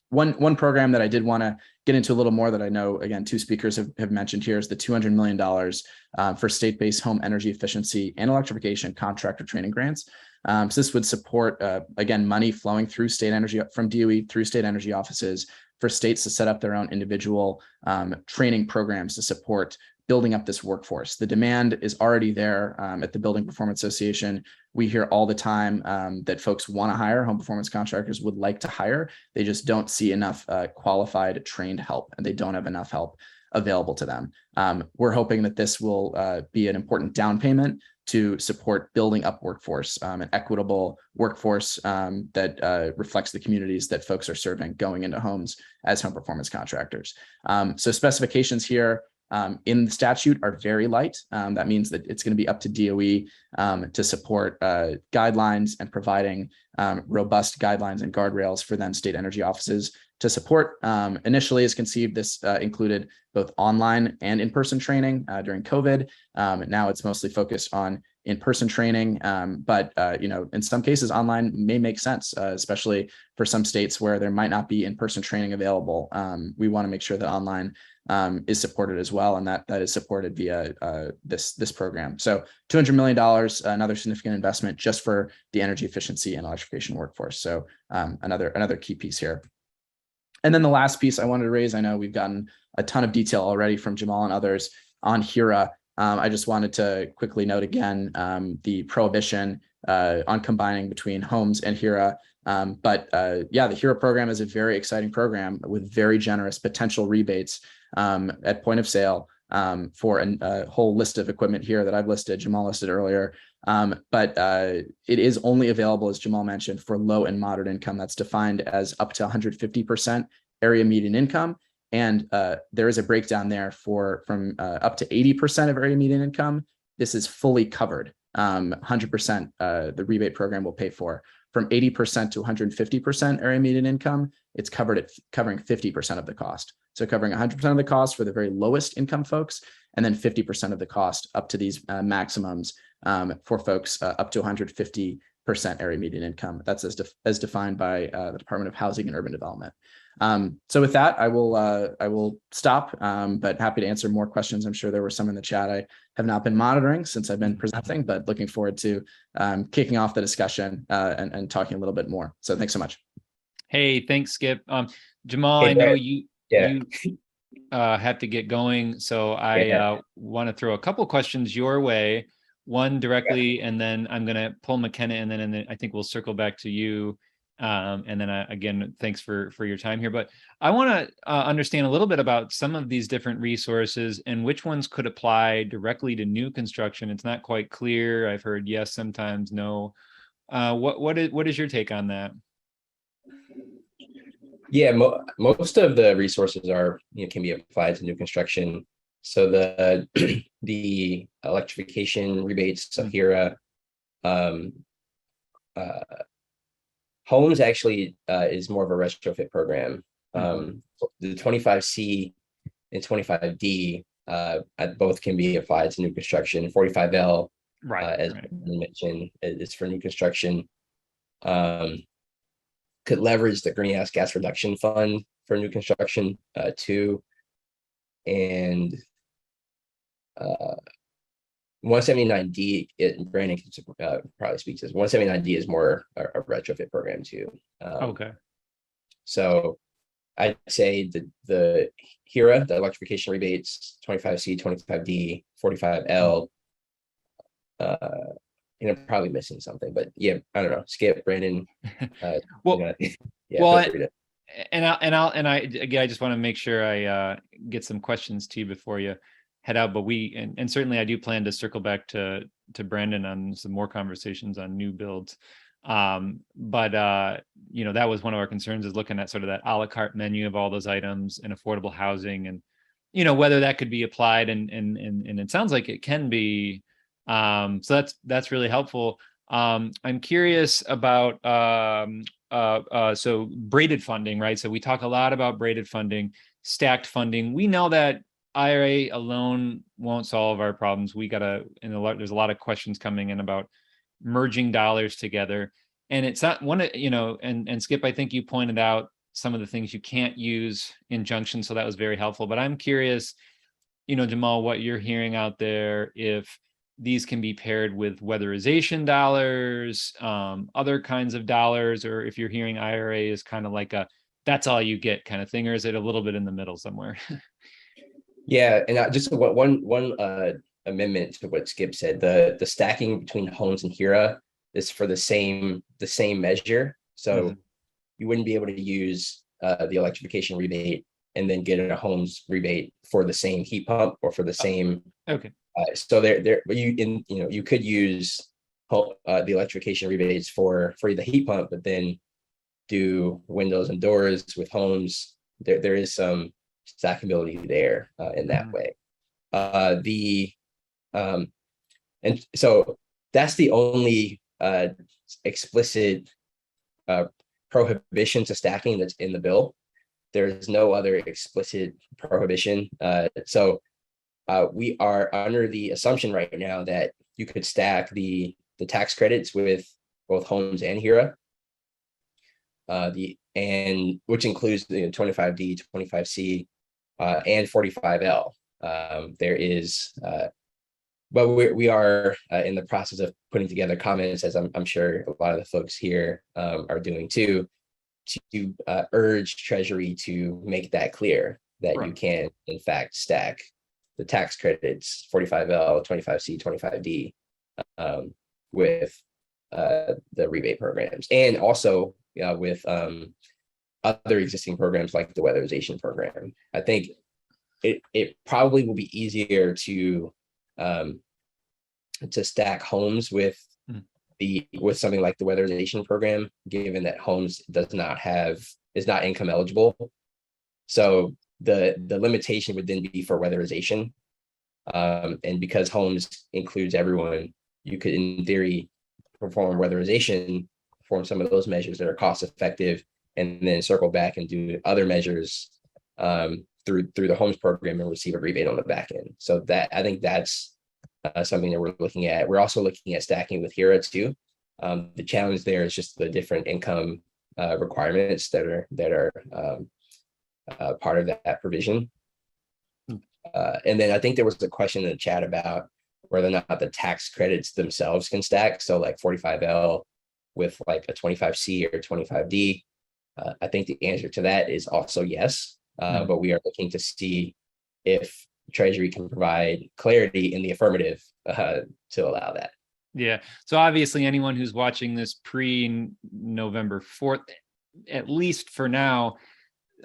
One program that I did want to get into a little more, that I know, again, 2 speakers have mentioned here, is the $200 million for state-based home energy efficiency and electrification contractor training grants. So this would support, again, money flowing through from DOE through state energy offices for states to set up their own individual training programs to support building up this workforce. The demand is already there at the Building Performance Association. We hear all the time that folks want to hire, home performance contractors would like to hire. They just don't see enough qualified, trained help, and they don't have enough help available to them. We're hoping that this will be an important down payment to support building up workforce, an equitable workforce that reflects the communities that folks are serving going into homes as home performance contractors. So specifications here in the statute are very light. That means that it's going to be up to DOE to support guidelines and providing robust guidelines and guardrails for then state energy offices to support. Initially, as conceived, this included both online and in-person training during COVID. Now it's mostly focused on in-person training, but in some cases, online may make sense, especially for some states where there might not be in-person training available. We want to make sure that online is supported as well, and that is supported via this program. So $200 million, another significant investment just for the energy efficiency and electrification workforce. So another key piece here. And then the last piece I wanted to raise, I know we've gotten a ton of detail already from Jamal and others on HERA. I just wanted to quickly note again the prohibition on combining between homes and HERA. The HERA program is a very exciting program with very generous potential rebates at point of sale for a whole list of equipment here that I've listed, Jamal listed earlier. But it is only available, as Jamal mentioned, for low and moderate income. That's defined as up to 150% area median income And there is a breakdown there from up to 80% of area median income. This is fully covered. 100% the rebate program will pay for. From 80% to 150% area median income, it's covering 50% of the cost. So covering 100% of the cost for the very lowest income folks, and then 50% of the cost up to these maximums for folks up to 150% area median income. That's as defined by the Department of Housing and Urban Development. So with that, I will stop, but happy to answer more questions. I'm sure there were some in the chat. I have not been monitoring since I've been presenting, but looking forward to kicking off the discussion and talking a little bit more. So thanks so much. Hey, thanks, Skip. Jamal, Hey, I know Brett. you Yeah. have to get going, so I want to throw a couple questions your way. One directly, and then I'm going to pull McKenna, and then I think we'll circle back to you. And then again, thanks for your time here. But I want to understand a little bit about some of these different resources and which ones could apply directly to new construction. It's not quite clear. I've heard yes, sometimes no. What is your take on that? Yeah, most of the resources are, can be applied to new construction. So the the electrification rebates, Sahira, homes actually is more of a retrofit program. The 25C and 25D both can be applied to new construction. 45L, as mentioned, is for new construction. Could leverage the greenhouse gas reduction fund for new construction too. And 179D, Brandon can probably speak to this. 179D is more a retrofit program too. Okay. So I'd say the HERA, the electrification rebates, 25C, 25D, 45L, probably missing something, but yeah, I don't know. Skip, Brandon. Well, and I just want to make sure I get some questions to you before you head out. But and certainly I do plan to circle back to Brandon on some more conversations on new builds. But that was one of our concerns, is looking at sort of that a la carte menu of all those items and affordable housing, and whether that could be applied, and it sounds like it can be. So that's really helpful. I'm curious about so braided funding, right? So we talk a lot about braided funding, stacked funding. We know that IRA alone won't solve our problems. There's a lot of questions coming in about merging dollars together, and it's not one of and Skip, I think you pointed out some of the things you can't use in junction, so that was very helpful. But I'm curious, Jamal, what you're hearing out there, if these can be paired with weatherization dollars, other kinds of dollars, or if you're hearing IRA is kind of like a that's all you get kind of thing, or is it a little bit in the middle somewhere? Yeah, and just one amendment to what Skip said. The stacking between homes and HERA is for the same measure. So you wouldn't be able to use the electrification rebate and then get a homes rebate for the same heat pump or for the same. Okay. So you could use the electrification rebates for the heat pump, but then do windows and doors with homes. There is some stackability there in that way. And so that's the only explicit prohibition to stacking that's in the bill. There is no other explicit prohibition. So we are under the assumption right now that you could stack the tax credits with both homes and HERA, which includes the 25D, 25C, and 45L. There is, but we are in the process of putting together comments, as I'm sure a lot of the folks here are doing too, to urge Treasury to make that clear that you can in fact stack the tax credits, 45L, 25C, 25D, with the rebate programs, and also with other existing programs like the weatherization program. I think it probably will be easier to stack homes with something like the weatherization program, given that homes is not income eligible. So the limitation would then be for weatherization. And because homes includes everyone, you could, in theory, perform weatherization, perform some of those measures that are cost effective, and then circle back and do other measures through the homes program and receive a rebate on the back end. So that, I think that's something that we're looking at. We're also looking at stacking with HERA too. The challenge there is just the different income requirements that are part of that provision. And then I think there was a question in the chat about whether or not the tax credits themselves can stack. So like 45L with like a 25C or 25D. I think the answer to that is also yes. But we are looking to see if Treasury can provide clarity in the affirmative to allow that. Yeah. So obviously anyone who's watching this pre-November 4th, at least for now,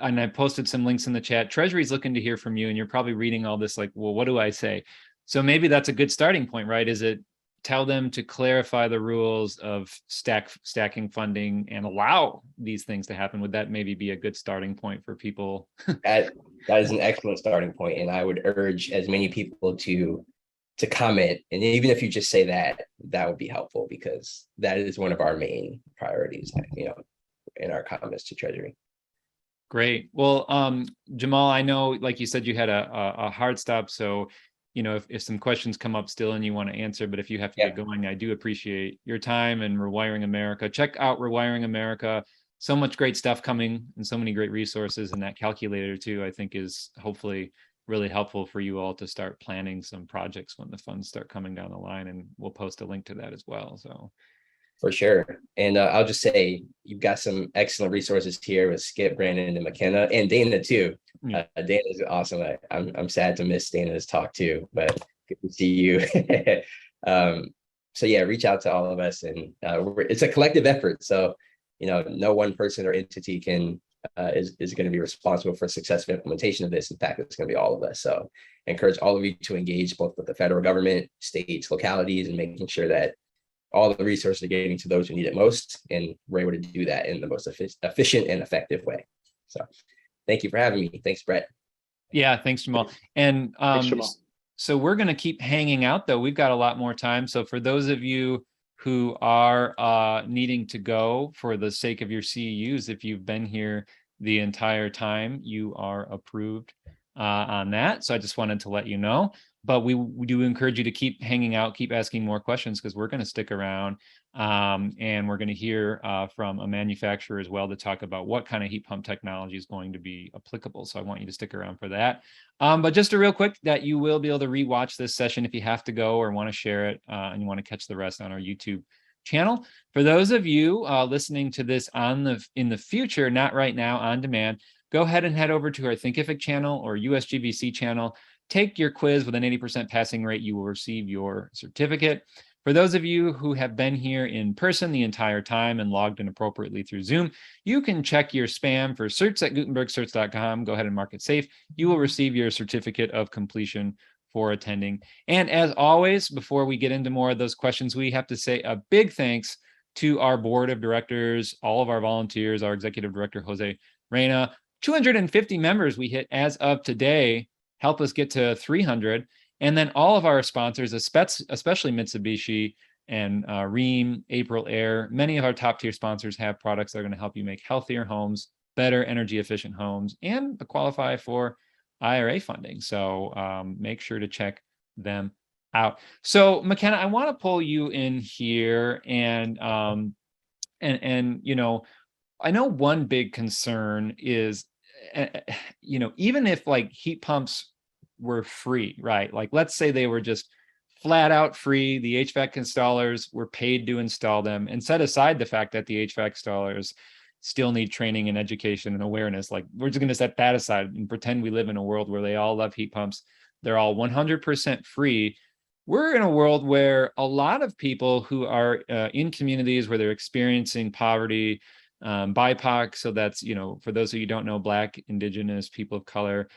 and I posted some links in the chat, Treasury's looking to hear from you, and you're probably reading all this like, well, what do I say? So maybe that's a good starting point, right? Is it tell them to clarify the rules of stacking funding and allow these things to happen? Would that maybe be a good starting point for people? That is an excellent starting point, and I would urge as many people to comment. And even if you just say that would be helpful, because that is one of our main priorities, in our comments to Treasury. Great. Well, Jamal, I know, like you said, you had a hard stop. So, if some questions come up still and you want to answer, but if you have to get going, I do appreciate your time and Rewiring America. Check out Rewiring America. So much great stuff coming and so many great resources. And that calculator too, I think is hopefully really helpful for you all to start planning some projects when the funds start coming down the line. And we'll post a link to that as well. So. For sure. And I'll just say, you've got some excellent resources here with Skip, Brandon, and McKenna, and Dana too. Yeah. Dana is awesome. I'm sad to miss Dana's talk too, but good to see you. So yeah, reach out to all of us, and it's a collective effort. So, no one person or entity is going to be responsible for successful implementation of this. In fact, it's going to be all of us. So I encourage all of you to engage both with the federal government, states, localities, and making sure that all the resources are getting to those who need it most, and we're able to do that in the most efficient and effective way. So thank you for having me. Thanks, Brett. Yeah, thanks, Jamal. And Thanks, Jamal. So we're going to keep hanging out, though. We've got a lot more time. So for those of you who are needing to go for the sake of your CEUs, if you've been here the entire time, you are approved on that. So I just wanted to let you know. But we do encourage you to keep hanging out, keep asking more questions, because we're going to stick around, and we're going to hear from a manufacturer as well to talk about what kind of heat pump technology is going to be applicable. So I want you to stick around for that. But just a real quick, that you will be able to rewatch this session if you have to go or want to share it, and you want to catch the rest on our YouTube channel. For those of you listening to this in the future, not right now, on demand, go ahead and head over to our Thinkific channel or USGBC channel. Take your quiz with an 80% passing rate. You will receive your certificate. For those of you who have been here in person the entire time and logged in appropriately through Zoom, you can check your spam for certs@gutenbergcerts.com. Go ahead and mark it safe. You will receive your certificate of completion for attending. And as always, before we get into more of those questions, we have to say a big thanks to our board of directors, all of our volunteers, our executive director, Jose Reyna. 250 members we hit as of today. Help us get to 300. And then all of our sponsors, especially Mitsubishi and Rheem, April Air, many of our top tier sponsors have products that are going to help you make healthier homes, better energy efficient homes, and qualify for IRA funding. So make sure to check them out. So McKenna, I want to pull you in here, and I know one big concern is, even if like heat pumps were free, right? Like, let's say they were just flat out free, the HVAC installers were paid to install them, and set aside the fact that the HVAC installers still need training and education and awareness. Like, we're just going to set that aside and pretend we live in a world where they all love heat pumps. They're all 100% free. We're in a world where a lot of people who are in communities where they're experiencing poverty, BIPOC, so that's, for those of you who don't know, Black, Indigenous, people of color,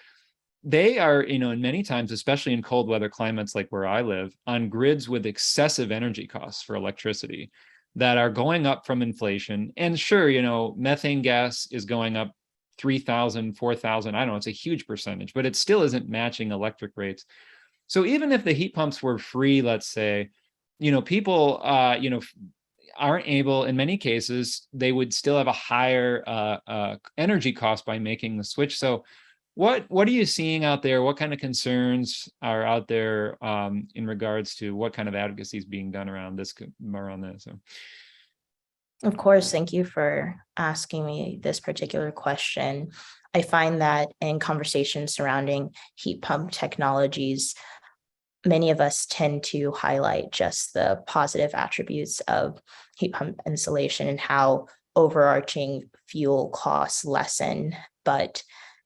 they are, in many times, especially in cold weather climates like where I live, on grids with excessive energy costs for electricity that are going up from inflation. And sure, methane gas is going up 3,000, 4,000. I don't know, it's a huge percentage, but it still isn't matching electric rates. So even if the heat pumps were free, let's say, people, aren't able, in many cases, they would still have a higher energy cost by making the switch. So what are you seeing out there? What kind of concerns are out there in regards to what kind of advocacy is being done around this? So. Of course, thank you for asking me this particular question. I find that in conversations surrounding heat pump technologies, many of us tend to highlight just the positive attributes of heat pump installation and how overarching fuel costs lessen. But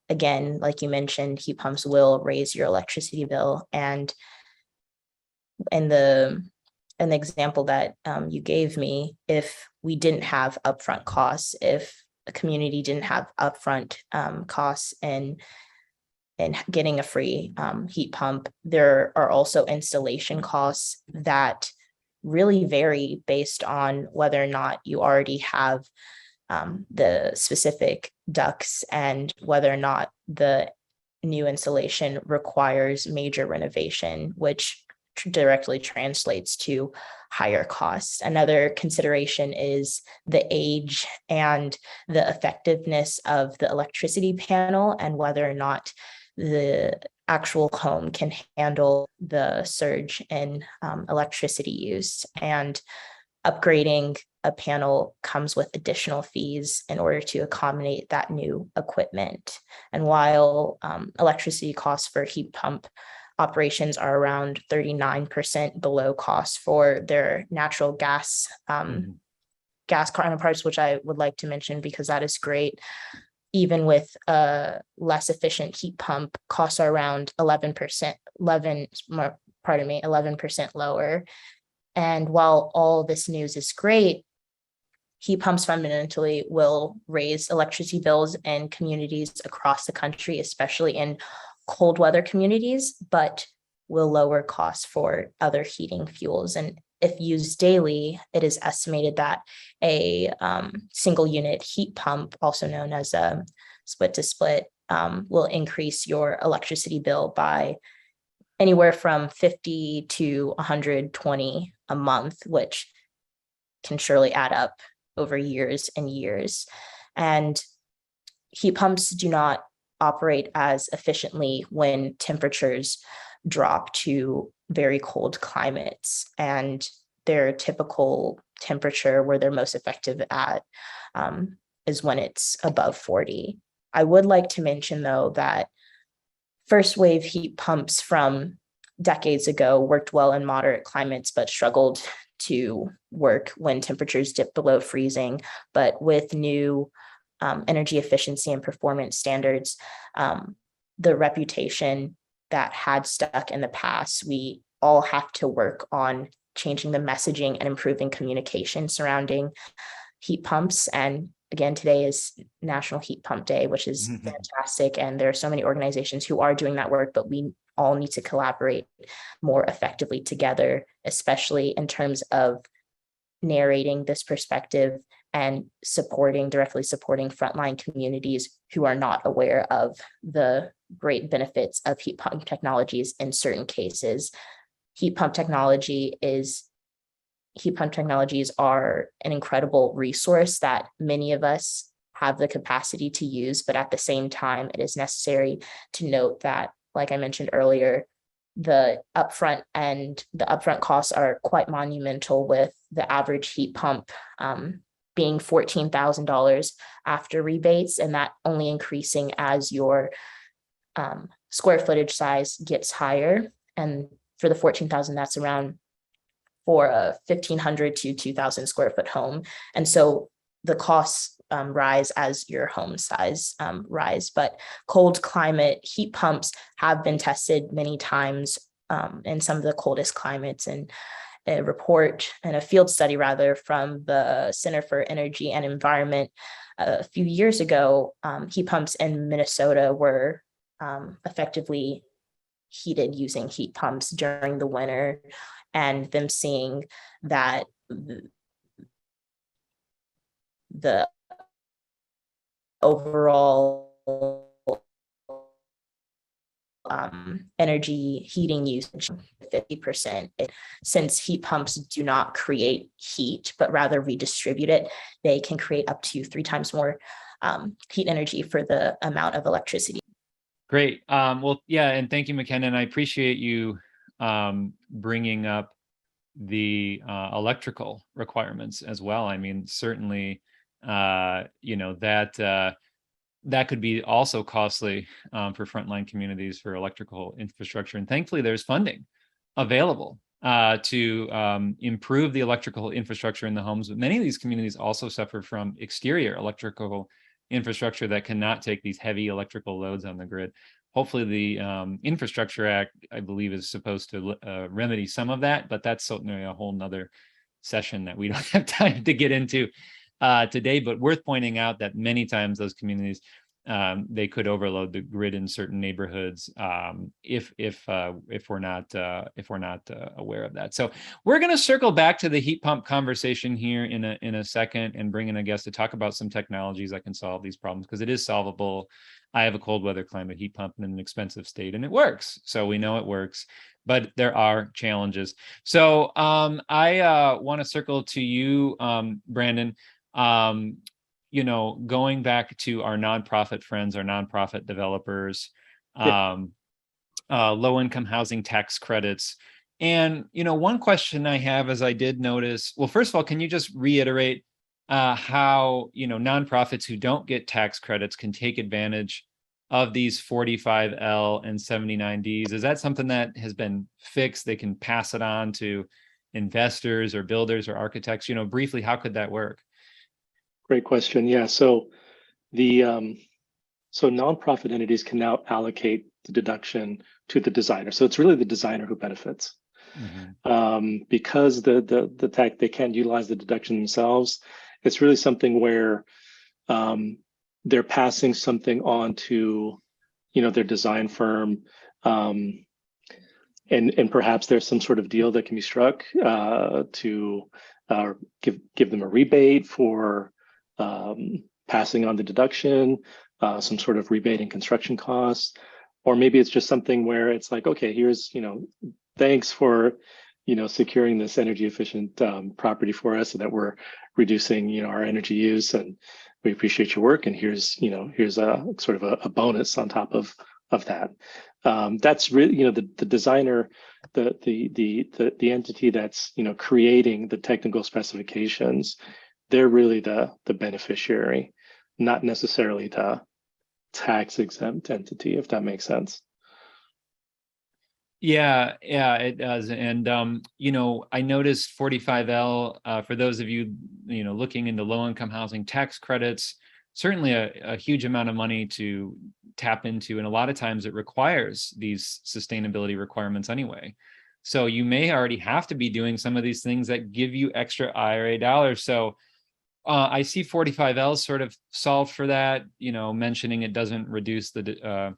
again, like you mentioned, heat pumps will raise your electricity bill. And in the example that you gave me, if we didn't have upfront costs, if a community didn't have upfront costs and getting a free heat pump, there are also installation costs that really vary based on whether or not you already have the specific ducts and whether or not the new installation requires major renovation, which directly translates to higher costs. Another consideration is the age and the effectiveness of the electricity panel and whether or not the actual home can handle the surge in electricity use. And upgrading a panel comes with additional fees in order to accommodate that new equipment. And while electricity costs for heat pump operations are around 39% below cost for their natural gas gas counterparts, which I would like to mention because that is great. Even with a less efficient heat pump, costs are around 11% lower. And while all this news is great, heat pumps fundamentally will raise electricity bills in communities across the country, especially in cold weather communities, but will lower costs for other heating fuels. And if used daily, it is estimated that a single unit heat pump, also known as a split to split, will increase your electricity bill by anywhere from 50 to 120 a month, which can surely add up over years and years. And heat pumps do not operate as efficiently when temperatures drop to very cold climates, and their typical temperature where they're most effective at is when it's above 40. I would like to mention, though, that first wave heat pumps from decades ago worked well in moderate climates, but struggled to work when temperatures dipped below freezing. But with new energy efficiency and performance standards, the reputation that had stuck in the past, we all have to work on changing the messaging and improving communication surrounding heat pumps. And again, today is National Heat Pump Day, which is fantastic. And there are so many organizations who are doing that work, but we all need to collaborate more effectively together, especially in terms of narrating this perspective and directly supporting frontline communities who are not aware of the great benefits of heat pump technologies in certain cases. Heat pump technologies are an incredible resource that many of us have the capacity to use, but at the same time, it is necessary to note that, like I mentioned earlier, the upfront costs are quite monumental, with the average heat pump being $14,000 after rebates, and that only increasing as your square footage size gets higher. And for the $14,000, that's around for a 1,500 to 2,000 square foot home. And so the costs rise as your home size rise. But cold climate heat pumps have been tested many times in some of the coldest climates. And a field study from the Center for Energy and Environment a few years ago, heat pumps in Minnesota were effectively heated using heat pumps during the winter, and them seeing that the overall energy heating usage 50%. Since heat pumps do not create heat, but rather redistribute it, they can create up to 3 times more heat energy for the amount of electricity. Great. Well, yeah, and thank you, McKenna. And I appreciate you bringing up the electrical requirements as well. I mean, certainly, that could be also costly for frontline communities for electrical infrastructure. And thankfully, there's funding available to improve the electrical infrastructure in the homes. But many of these communities also suffer from exterior electrical infrastructure that cannot take these heavy electrical loads on the grid. Hopefully the Infrastructure Act, I believe, is supposed to remedy some of that, but that's certainly a whole nother session that we don't have time to get into today. But worth pointing out that many times those communities, they could overload the grid in certain neighborhoods if we're not aware of that. So we're going to circle back to the heat pump conversation here in a second and bring in a guest to talk about some technologies that can solve these problems, because it is solvable. I have a cold weather climate heat pump in an expensive state, and it works. So we know it works, but there are challenges. So I want to circle to you, Brandon. Going back to our nonprofit friends, our nonprofit developers, low-income housing tax credits. And, one question I have is I did notice, well, first of all, can you just reiterate how, nonprofits who don't get tax credits can take advantage of these 45L and 79Ds? Is that something that has been fixed? They can pass it on to investors or builders or architects? Briefly, how could that work? Great question. Yeah. So nonprofit entities can now allocate the deduction to the designer. So it's really the designer who benefits. Mm-hmm. Because the tax, they can't utilize the deduction themselves. It's really something where they're passing something on to, their design firm, and perhaps there's some sort of deal that can be struck to give them a rebate for passing on the deduction, some sort of rebate in construction costs, or maybe it's just something where it's like, okay, here's, thanks for, securing this energy efficient property for us so that we're reducing, our energy use, and we appreciate your work. And here's a sort of a bonus on top of that. That's really, the designer, the entity that's, creating the technical specifications. They're really the beneficiary, not necessarily the tax exempt entity, if that makes sense. Yeah, it does. And, I noticed 45L, for those of you, looking into low income housing tax credits, certainly a huge amount of money to tap into. And a lot of times it requires these sustainability requirements anyway. So you may already have to be doing some of these things that give you extra IRA dollars. So I see 45L sort of solved for that, mentioning it doesn't reduce the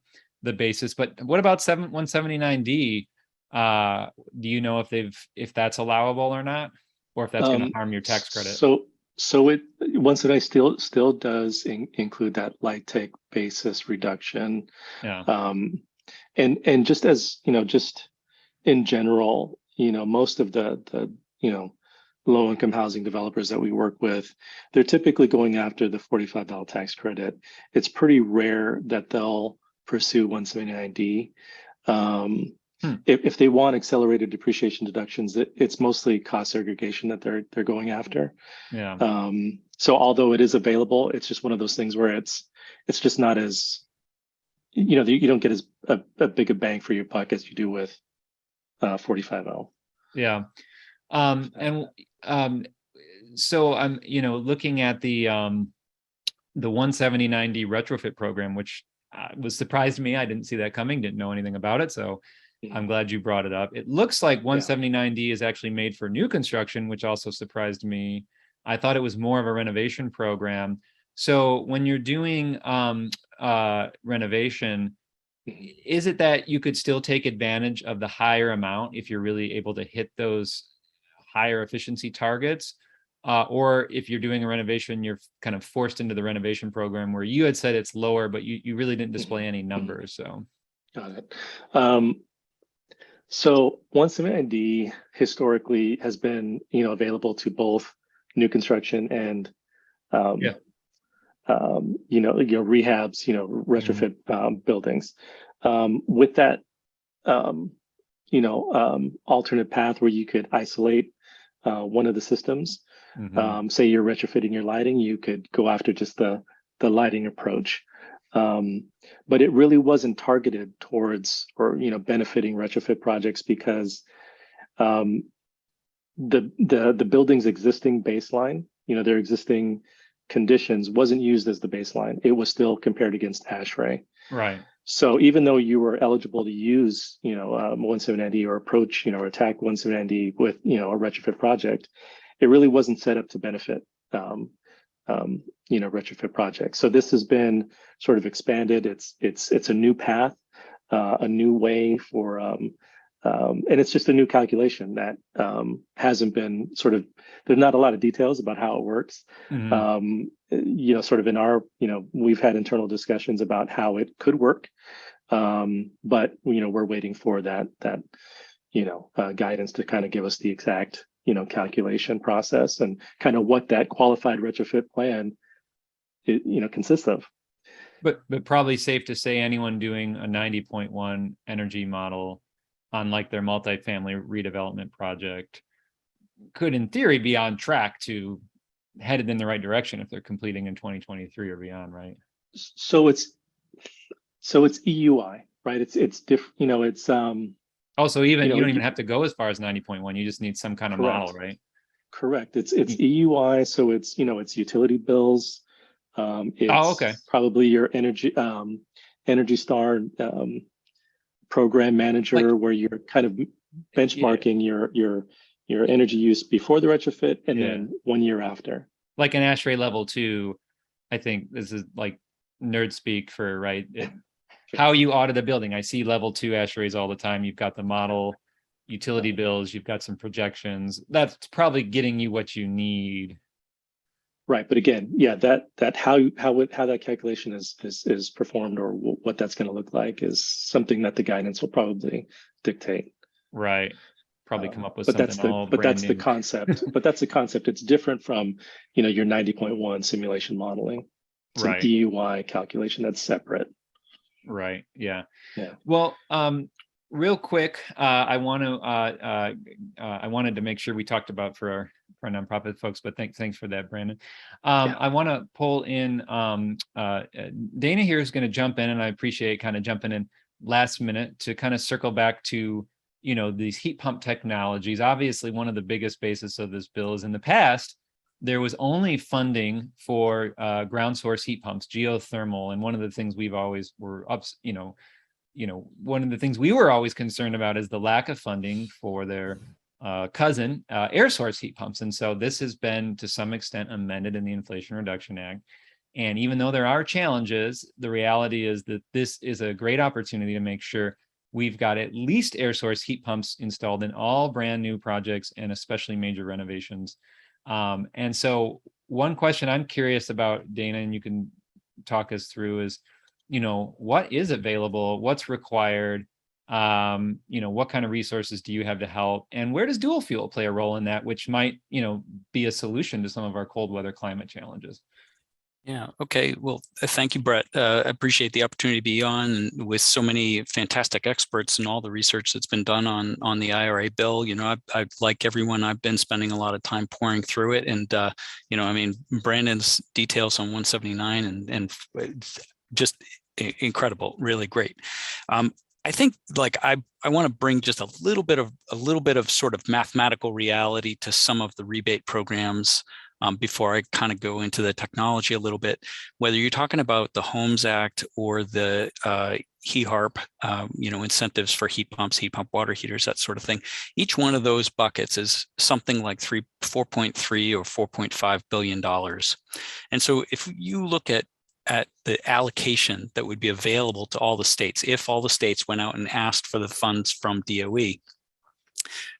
basis. But what about 179D? Do you know if that's allowable or not, or if that's going to harm your tax credit? So it 179 still does include that light take basis reduction. Yeah. And just as just in general, most of the low-income housing developers that we work with, they're typically going after the $45 tax credit. It's pretty rare that they'll pursue 179D. If they want accelerated depreciation deductions, it's mostly cost segregation that they're going after. Yeah. So although it is available, it's just one of those things where it's just not as, you don't get as a big a bang for your buck as you do with 45L. Yeah. So I'm, looking at the 179D retrofit program, which was surprised to me. I didn't see that coming, didn't know anything about it. So I'm glad you brought it up. It looks like 179D is actually made for new construction, which also surprised me. I thought it was more of a renovation program. So when you're doing renovation, is it that you could still take advantage of the higher amount if you're really able to hit those higher efficiency targets? or if you're doing a renovation, you're kind of forced into the renovation program where you had said it's lower, but you really didn't display any numbers. So. Got it. So 179D historically has been, available to both new construction and, rehabs, retrofit buildings. With that, alternate path where you could isolate one of the systems. Say you're retrofitting your lighting, you could go after just the lighting approach. But it really wasn't targeted towards or benefiting retrofit projects because the building's existing baseline, their existing conditions wasn't used as the baseline. It was still compared against ASHRAE. Right. So even though you were eligible to use, 179D or approach, or attack 179D with, a retrofit project, it really wasn't set up to benefit, retrofit projects. So this has been sort of expanded. It's a new path, a new way for, and it's just a new calculation that hasn't been there's not a lot of details about how it works. Sort of in our, we've had internal discussions about how it could work. But, we're waiting for that guidance to kind of give us the exact, calculation process and kind of what that qualified retrofit plan, consists of. But probably safe to say anyone doing a 90.1 energy model on like their multifamily redevelopment project could in theory be on track to headed in the right direction if they're completing in 2023 or beyond, right? So it's EUI, right? It's different, it's also even you don't even have to go as far as 90.1, you just need some kind of model, right? Correct. It's EUI, so it's it's utility bills. It's probably your Energy Star program manager, where you're kind of benchmarking your energy use before the retrofit and then 1 year after. Like an ASHRAE level 2, I think this is like nerd speak for how you audit a building. I see level 2 ASHRAEs all the time. You've got the model, utility bills, you've got some projections. That's probably getting you what you need. Right, but again, that how that calculation is performed or what that's going to look like is something that the guidance will probably dictate. Right, probably come up with but something. That's the concept. But that's the concept. It's different from your 90.1 simulation modeling. It's an EUI calculation that's separate. Right. Yeah. Yeah. Well, real quick, I wanted to make sure we talked about for our nonprofit folks, but thanks for that, Brandon. I want to pull in Dana here is going to jump in, and I appreciate kind of jumping in last minute to kind of circle back to these heat pump technologies. Obviously, one of the biggest bases of this bill is in the past there was only funding for ground source heat pumps, geothermal, and one of the things we've always were one of the things we were always concerned about is the lack of funding for their cousin air source heat pumps. And so this has been to some extent amended in the Inflation Reduction Act. And even though there are challenges, the reality is that this is a great opportunity to make sure we've got at least air source heat pumps installed in all brand new projects and especially major renovations. And so one question I'm curious about, Dana, and you can talk us through is, what is available, what's required, what kind of resources do you have to help, and where does dual fuel play a role in that, which might, be a solution to some of our cold weather climate challenges? Yeah. Okay. Well, thank you, Brett. I appreciate the opportunity to be on with so many fantastic experts and all the research that's been done on the IRA bill. I like everyone, I've been spending a lot of time pouring through it, and Brandon's details on 179 and just incredible, really great. I think I want to bring just a little bit of sort of mathematical reality to some of the rebate programs before I kind of go into the technology a little bit. Whether you're talking about the Homes Act or the HEHARP, incentives for heat pumps, heat pump water heaters, that sort of thing. Each one of those buckets is something like 4.3 or $4.5 billion. And so if you look at the allocation that would be available to all the states, if all the states went out and asked for the funds from DOE,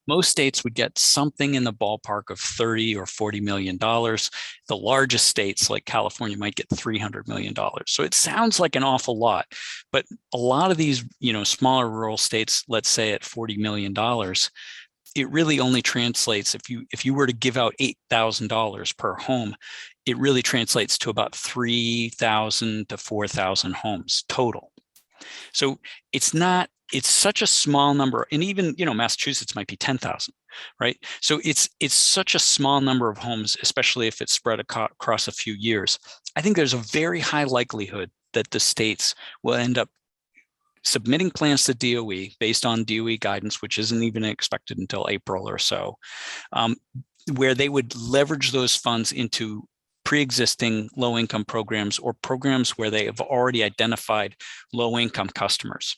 Most states would get something in the ballpark of 30 or 40 million dollars. The largest states like California might get 300 million dollars. So it sounds like an awful lot, but a lot of these, smaller rural states, let's say at 40 million dollars, it really only translates, if you were to give out $8,000 per home, it really translates to about 3,000 to 4,000 homes total. So it's such a small number, and even Massachusetts might be 10,000, right? So it's such a small number of homes, especially if it's spread across a few years. I think there's a very high likelihood that the states will end up submitting plans to DOE based on DOE guidance, which isn't even expected until April or so, where they would leverage those funds into pre-existing low-income programs or programs where they have already identified low-income customers.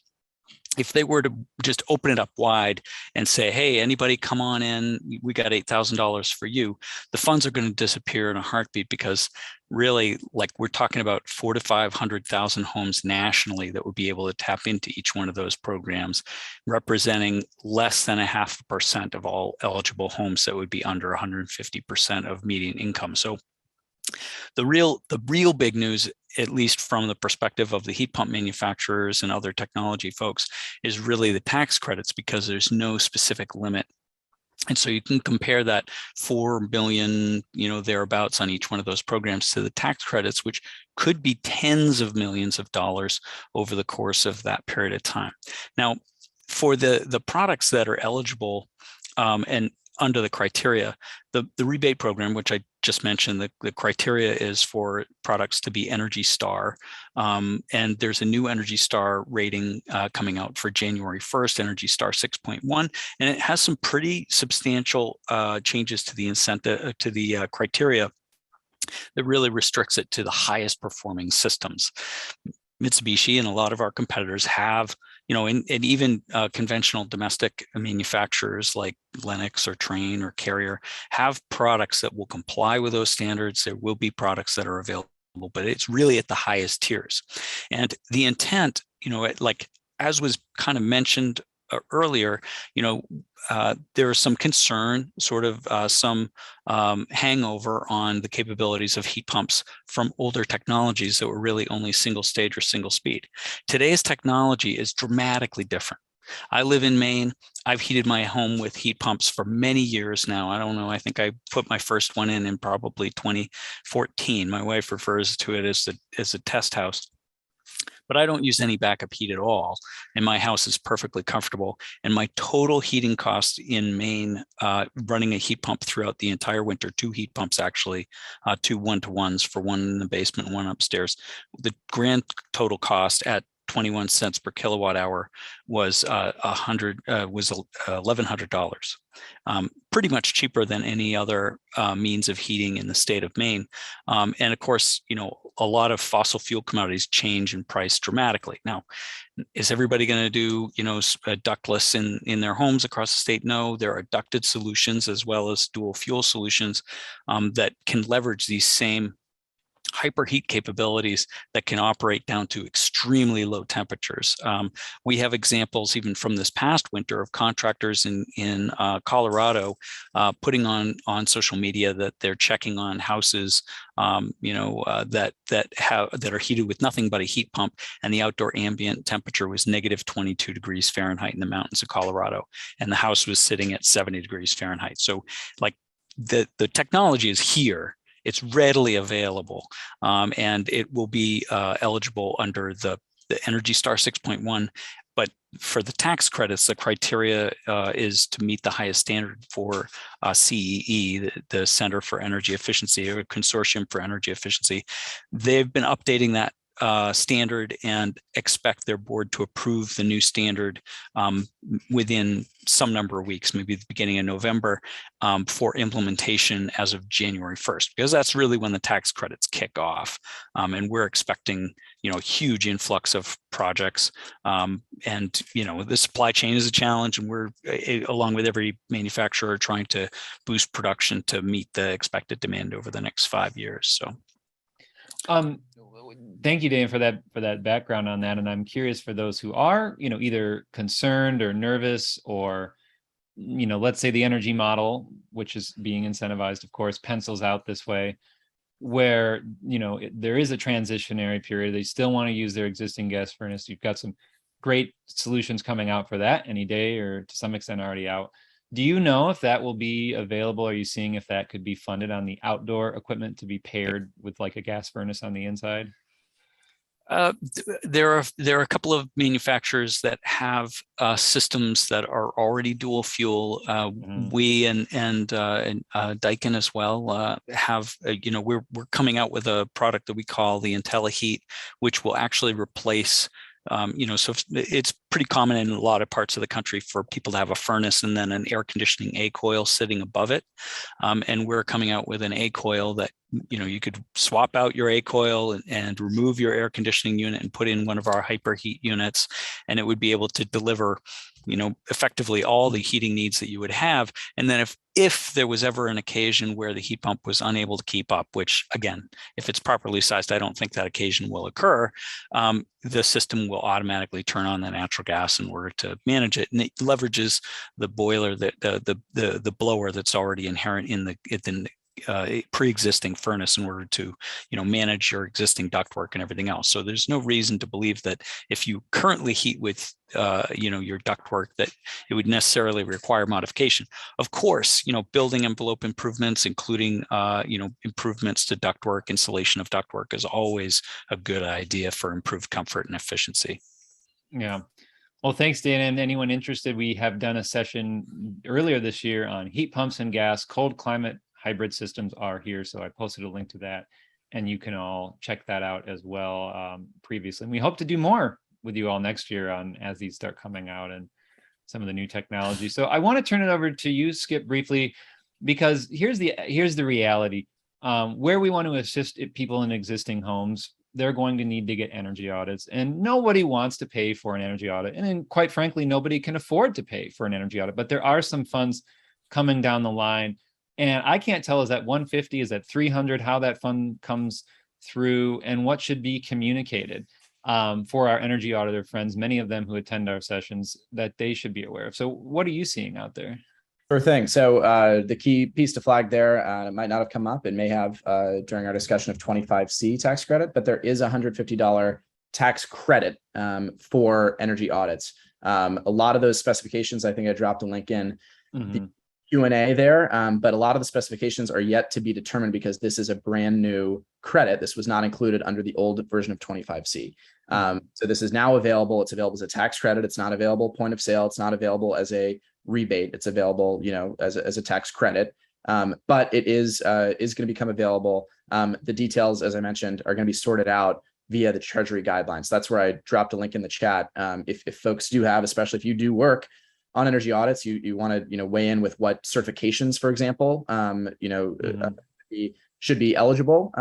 If they were to just open it up wide and say, hey, anybody come on in, we got $8,000 for you, the funds are going to disappear in a heartbeat, because really, like, we're talking about 400,000 to 500,000 homes nationally that would be able to tap into each one of those programs, representing less than 0.5% of all eligible homes that would be under 150% of median income. So the real big news, at least from the perspective of the heat pump manufacturers and other technology folks, is really the tax credits, because there's no specific limit. And so you can compare that 4 billion, thereabouts on each one of those programs to the tax credits, which could be tens of millions of dollars over the course of that period of time. Now, for the products that are eligible and under the criteria, the rebate program, which I just mentioned, the criteria is for products to be Energy Star. And there's a new Energy Star rating coming out for January 1st, Energy Star 6.1. And it has some pretty substantial changes to the incentive, to the criteria that really restricts it to the highest performing systems. Mitsubishi and a lot of our competitors have, and even conventional domestic manufacturers like Lennox or Trane or Carrier have products that will comply with those standards. There will be products that are available, but it's really at the highest tiers. And the intent, like as was kind of mentioned earlier, there is some concern, sort of some hangover on the capabilities of heat pumps from older technologies that were really only single stage or single speed. Today's technology is dramatically different. I live in Maine. I've heated my home with heat pumps for many years now. I don't know. I think I put my first one in probably 2014. My wife refers to it as a test house. But I don't use any backup heat at all, and my house is perfectly comfortable. And my total heating cost in Maine, running a heat pump throughout the entire winter, 2 heat pumps actually, 2 1-to-1s, for one in the basement, one upstairs. The grand total cost at 21 cents per kilowatt hour was $1,100. Pretty much cheaper than any other means of heating in the state of Maine. And of course, a lot of fossil fuel commodities change in price dramatically. Now, is everybody going to do, ductless in their homes across the state? No, there are ducted solutions as well as dual fuel solutions that can leverage these same hyperheat capabilities that can operate down to extremely low temperatures. We have examples even from this past winter of contractors in Colorado putting on social media that they're checking on houses, that are heated with nothing but a heat pump, and the outdoor ambient temperature was -22 degrees Fahrenheit in the mountains of Colorado, and the house was sitting at 70 degrees Fahrenheit. So, like, the technology is here. It's readily available, and it will be eligible under the Energy Star 6.1. But for the tax credits, the criteria is to meet the highest standard for CEE, the Center for Energy Efficiency, or Consortium for Energy Efficiency. They've been updating that standard and expect their board to approve the new standard within some number of weeks, maybe the beginning of November, for implementation as of January 1st, because that's really when the tax credits kick off. And we're expecting, huge influx of projects. And, the supply chain is a challenge, and we're, along with every manufacturer, trying to boost production to meet the expected demand over the next 5 years. So. Thank you, Dan, for that background on that. And I'm curious, for those who are, either concerned or nervous or let's say the energy model, which is being incentivized, of course, pencils out this way, where, there is a transitionary period. They still want to use their existing gas furnace. You've got some great solutions coming out for that any day, or to some extent already out. Do you know if that will be available? Are you seeing if that could be funded on the outdoor equipment to be paired with like a gas furnace on the inside? There are a couple of manufacturers that have systems that are already dual fuel. We and Daikin as well have. We're coming out with a product that we call the IntelliHeat, which will actually replace. So it's pretty common in a lot of parts of the country for people to have a furnace and then an air conditioning A coil sitting above it. And we're coming out with an A coil that, you could swap out your A coil and remove your air conditioning unit and put in one of our hyperheat units, and it would be able to deliver, effectively all the heating needs that you would have. And then if there was ever an occasion where the heat pump was unable to keep up, which again, if it's properly sized, I don't think that occasion will occur, the system will automatically turn on the natural gas in order to manage it. And it leverages the boiler, the blower that's already inherent in the pre-existing furnace in order to manage your existing ductwork and everything else. So there's no reason to believe that if you currently heat with your ductwork that it would necessarily require modification. Of course, building envelope improvements, including improvements to ductwork, installation of ductwork, is always a good idea for improved comfort and efficiency. Yeah. Well, thanks, Dan. And anyone interested, we have done a session earlier this year on heat pumps and gas. Cold climate hybrid systems are here. So I posted a link to that, and you can all check that out as well previously. And we hope to do more with you all next year as these start coming out and some of the new technology. So I want to turn it over to you, Skip, briefly, because here's the reality. Where we want to assist people in existing homes, they're going to need to get energy audits, and nobody wants to pay for an energy audit. And then, quite frankly, nobody can afford to pay for an energy audit, but there are some funds coming down the line. And I can't tell, is that 150, is that 300, how that fund comes through and what should be communicated for our energy auditor friends, many of them who attend our sessions, that they should be aware of. So what are you seeing out there? Sure thing. So the key piece to flag there, it might not have come up. It may have during our discussion of 25C tax credit, but there is a $150 tax credit for energy audits. A lot of those specifications, I think I dropped a link in the Q&A there, but a lot of the specifications are yet to be determined because this is a brand new credit. This was not included under the old version of 25C. So this is now available. It's available as a tax credit. It's not available point of sale. It's not available as a rebate. It's available, as a tax credit. But it is going to become available. The details, as I mentioned, are going to be sorted out via the Treasury guidelines. That's where I dropped a link in the chat. If folks do have, especially if you do work on energy audits, you want to weigh in with what certifications, for example, should be eligible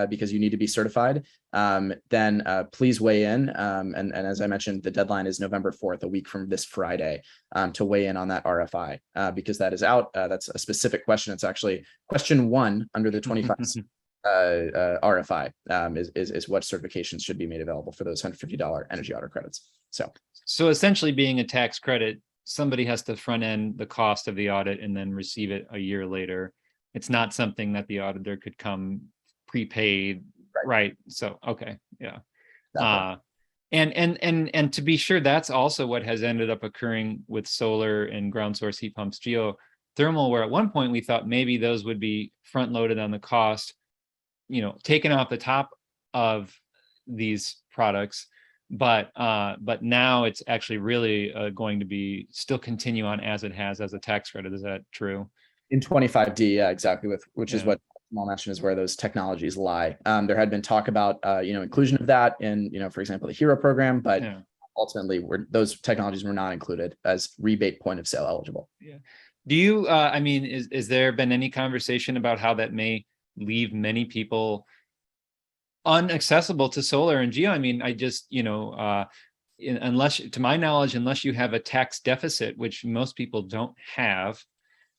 because you need to be certified. Then please weigh in. And as I mentioned, the deadline is November 4th, a week from this Friday, to weigh in on that RFI because that is out. That's a specific question. It's actually question 1 under the 25 RFI is what certifications should be made available for those $150 energy audit credits. So essentially, being a tax credit, somebody has to front end the cost of the audit and then receive it a year later. It's not something that the auditor could come prepaid, right? So, okay, yeah. And to be sure, that's also what has ended up occurring with solar and ground source heat pumps, geothermal, where at one point we thought maybe those would be front loaded on the cost, taken off the top of these products. But now it's actually really going to be still continue on as it has as a tax credit. Is that true? In 25D, yeah, exactly. Which is what I'll mention is where those technologies lie. There had been talk about inclusion of that in for example the HERO program, but ultimately those technologies were not included as rebate point of sale eligible. Yeah. Do you? Is there been any conversation about how that may leave many people unaccessible to solar and geo? I just, unless, to my knowledge, unless you have a tax deficit, which most people don't have,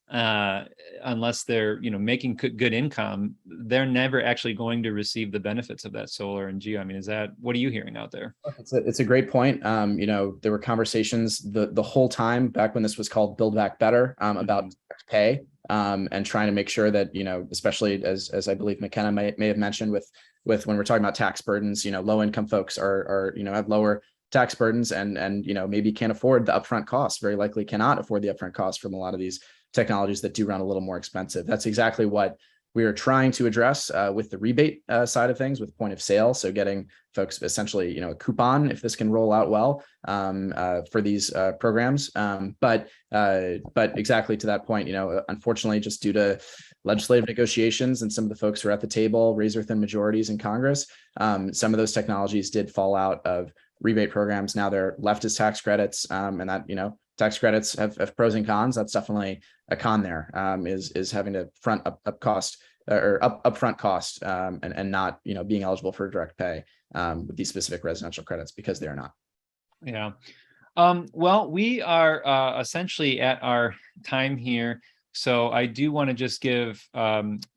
unless they're, making good income, they're never actually going to receive the benefits of that solar and geo. I mean, what are you hearing out there? It's a great point. There were conversations the whole time back when this was called Build Back Better, about pay, and trying to make sure that, especially as I believe McKenna may have mentioned with when we're talking about tax burdens, low income folks are have lower tax burdens and maybe can't afford the upfront costs, very likely cannot afford the upfront costs from a lot of these technologies that do run a little more expensive. That's exactly what we are trying to address with the rebate side of things, with point of sale. So getting folks essentially, a coupon if this can roll out well for these programs. But exactly to that point, unfortunately, just due to legislative negotiations and some of the folks who are at the table, razor-thin majorities in Congress, some of those technologies did fall out of rebate programs. Now they're left as tax credits, and that, tax credits have pros and cons. That's definitely a con there, is having to front up cost or upfront cost, and not, being eligible for direct pay with these specific residential credits, because they're not. Yeah. Well, we are essentially at our time here. So I do want to just give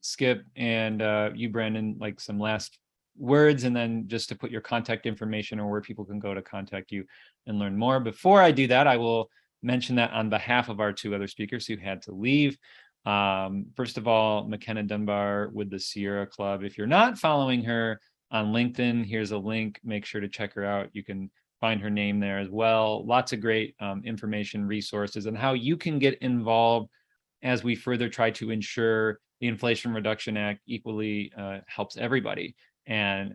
Skip and you, Brandon, like some last words, and then just to put your contact information or where people can go to contact you and learn more. Before I do that, I will mention that on behalf of our two other speakers who had to leave. First of all, McKenna Dunbar with the Sierra Club. If you're not following her on LinkedIn, here's a link. Make sure to check her out. You can find her name there as well. Lots of great information, resources, and how you can get involved as we further try to ensure the Inflation Reduction Act equally helps everybody and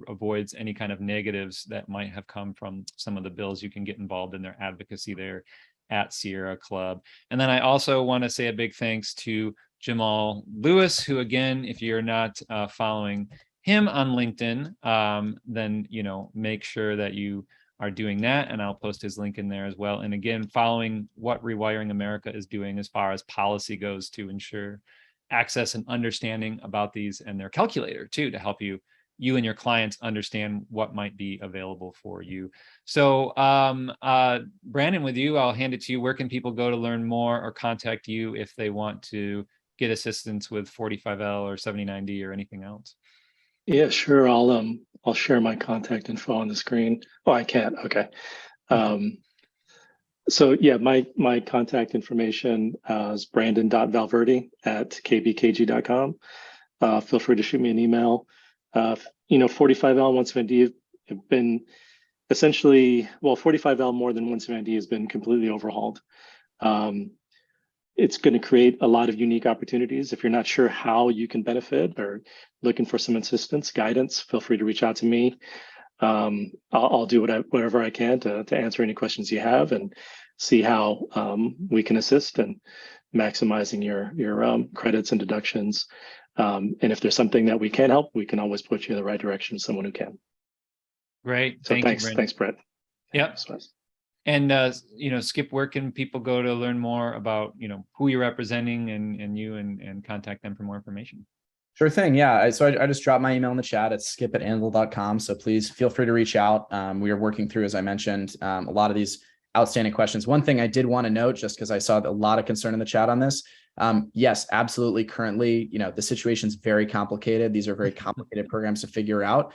avoids any kind of negatives that might have come from some of the bills. You can get involved in their advocacy there at Sierra Club. And then I also want to say a big thanks to Jamal Lewis, who, again, if you're not following him on LinkedIn, then, make sure that you are doing that, and I'll post his link in there as well. And again, following what Rewiring America is doing as far as policy goes to ensure access and understanding about these, and their calculator too, to help you and your clients understand what might be available for you. So Brandon, with you, I'll hand it to you. Where can people go to learn more or contact you if they want to get assistance with 45L or 79D or anything else? Yeah, sure. I'll share my contact info on the screen. Oh, I can't. Okay. So yeah, my contact information is brandon.valverde@kbkg.com. Feel free to shoot me an email. 45L 170D have been essentially, 45L more than 170D has been completely overhauled. It's going to create a lot of unique opportunities. If you're not sure how you can benefit or looking for some assistance, guidance, feel free to reach out to me. I'll do whatever I can to answer any questions you have and see how we can assist in maximizing your credits and deductions. And if there's something that we can help, we can always put you in the right direction with someone who can. Great. So thanks, Brett. Yep. And Skip, where can people go to learn more about who you're representing and you and contact them for more information? Sure thing. Yeah. So I just dropped my email in the chat. It's skip@anvil.com. So please feel free to reach out. We are working through, as I mentioned, a lot of these outstanding questions. One thing I did want to note, just because I saw a lot of concern in the chat on this. Yes, absolutely. Currently, the situation is very complicated. These are very complicated programs to figure out.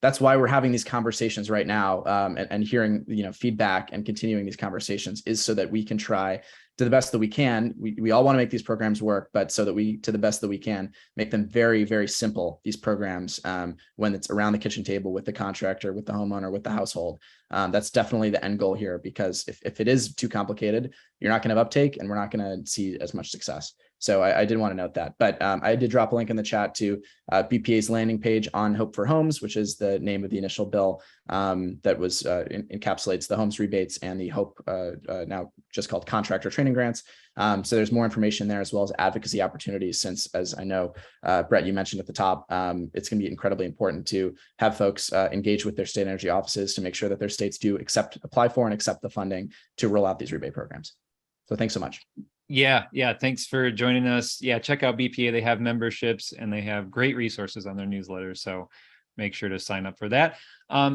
That's why we're having these conversations right now, and hearing, feedback and continuing these conversations is so that we can try to the best that we can. We all want to make these programs work, but so that we, to the best that we can, make them very, very simple, these programs, when it's around the kitchen table with the contractor, with the homeowner, with the household. That's definitely the end goal here, because if it is too complicated, you're not going to have uptake and we're not going to see as much success. So I did want to note that, but I did drop a link in the chat to BPA's landing page on Hope for Homes, which is the name of the initial bill that was encapsulates the homes rebates and the Hope, now just called contractor training grants. So there's more information there, as well as advocacy opportunities, since, as I know, Brett, you mentioned at the top, it's going to be incredibly important to have folks engage with their state energy offices to make sure that their states do apply for and accept the funding to roll out these rebate programs. So thanks so much. Yeah. Thanks for joining us. Yeah, check out BPA. They have memberships and they have great resources on their newsletters. So make sure to sign up for that.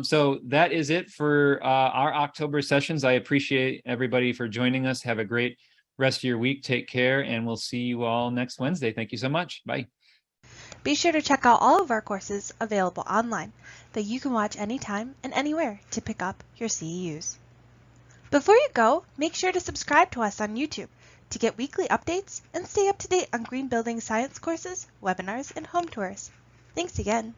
So that is it for our October sessions. I appreciate everybody for joining us. Have a great rest of your week. Take care, and we'll see you all next Wednesday. Thank you so much. Bye. Be sure to check out all of our courses available online that you can watch anytime and anywhere to pick up your CEUs. Before you go, make sure to subscribe to us on YouTube to get weekly updates and stay up to date on green building science courses, webinars, and home tours. Thanks again.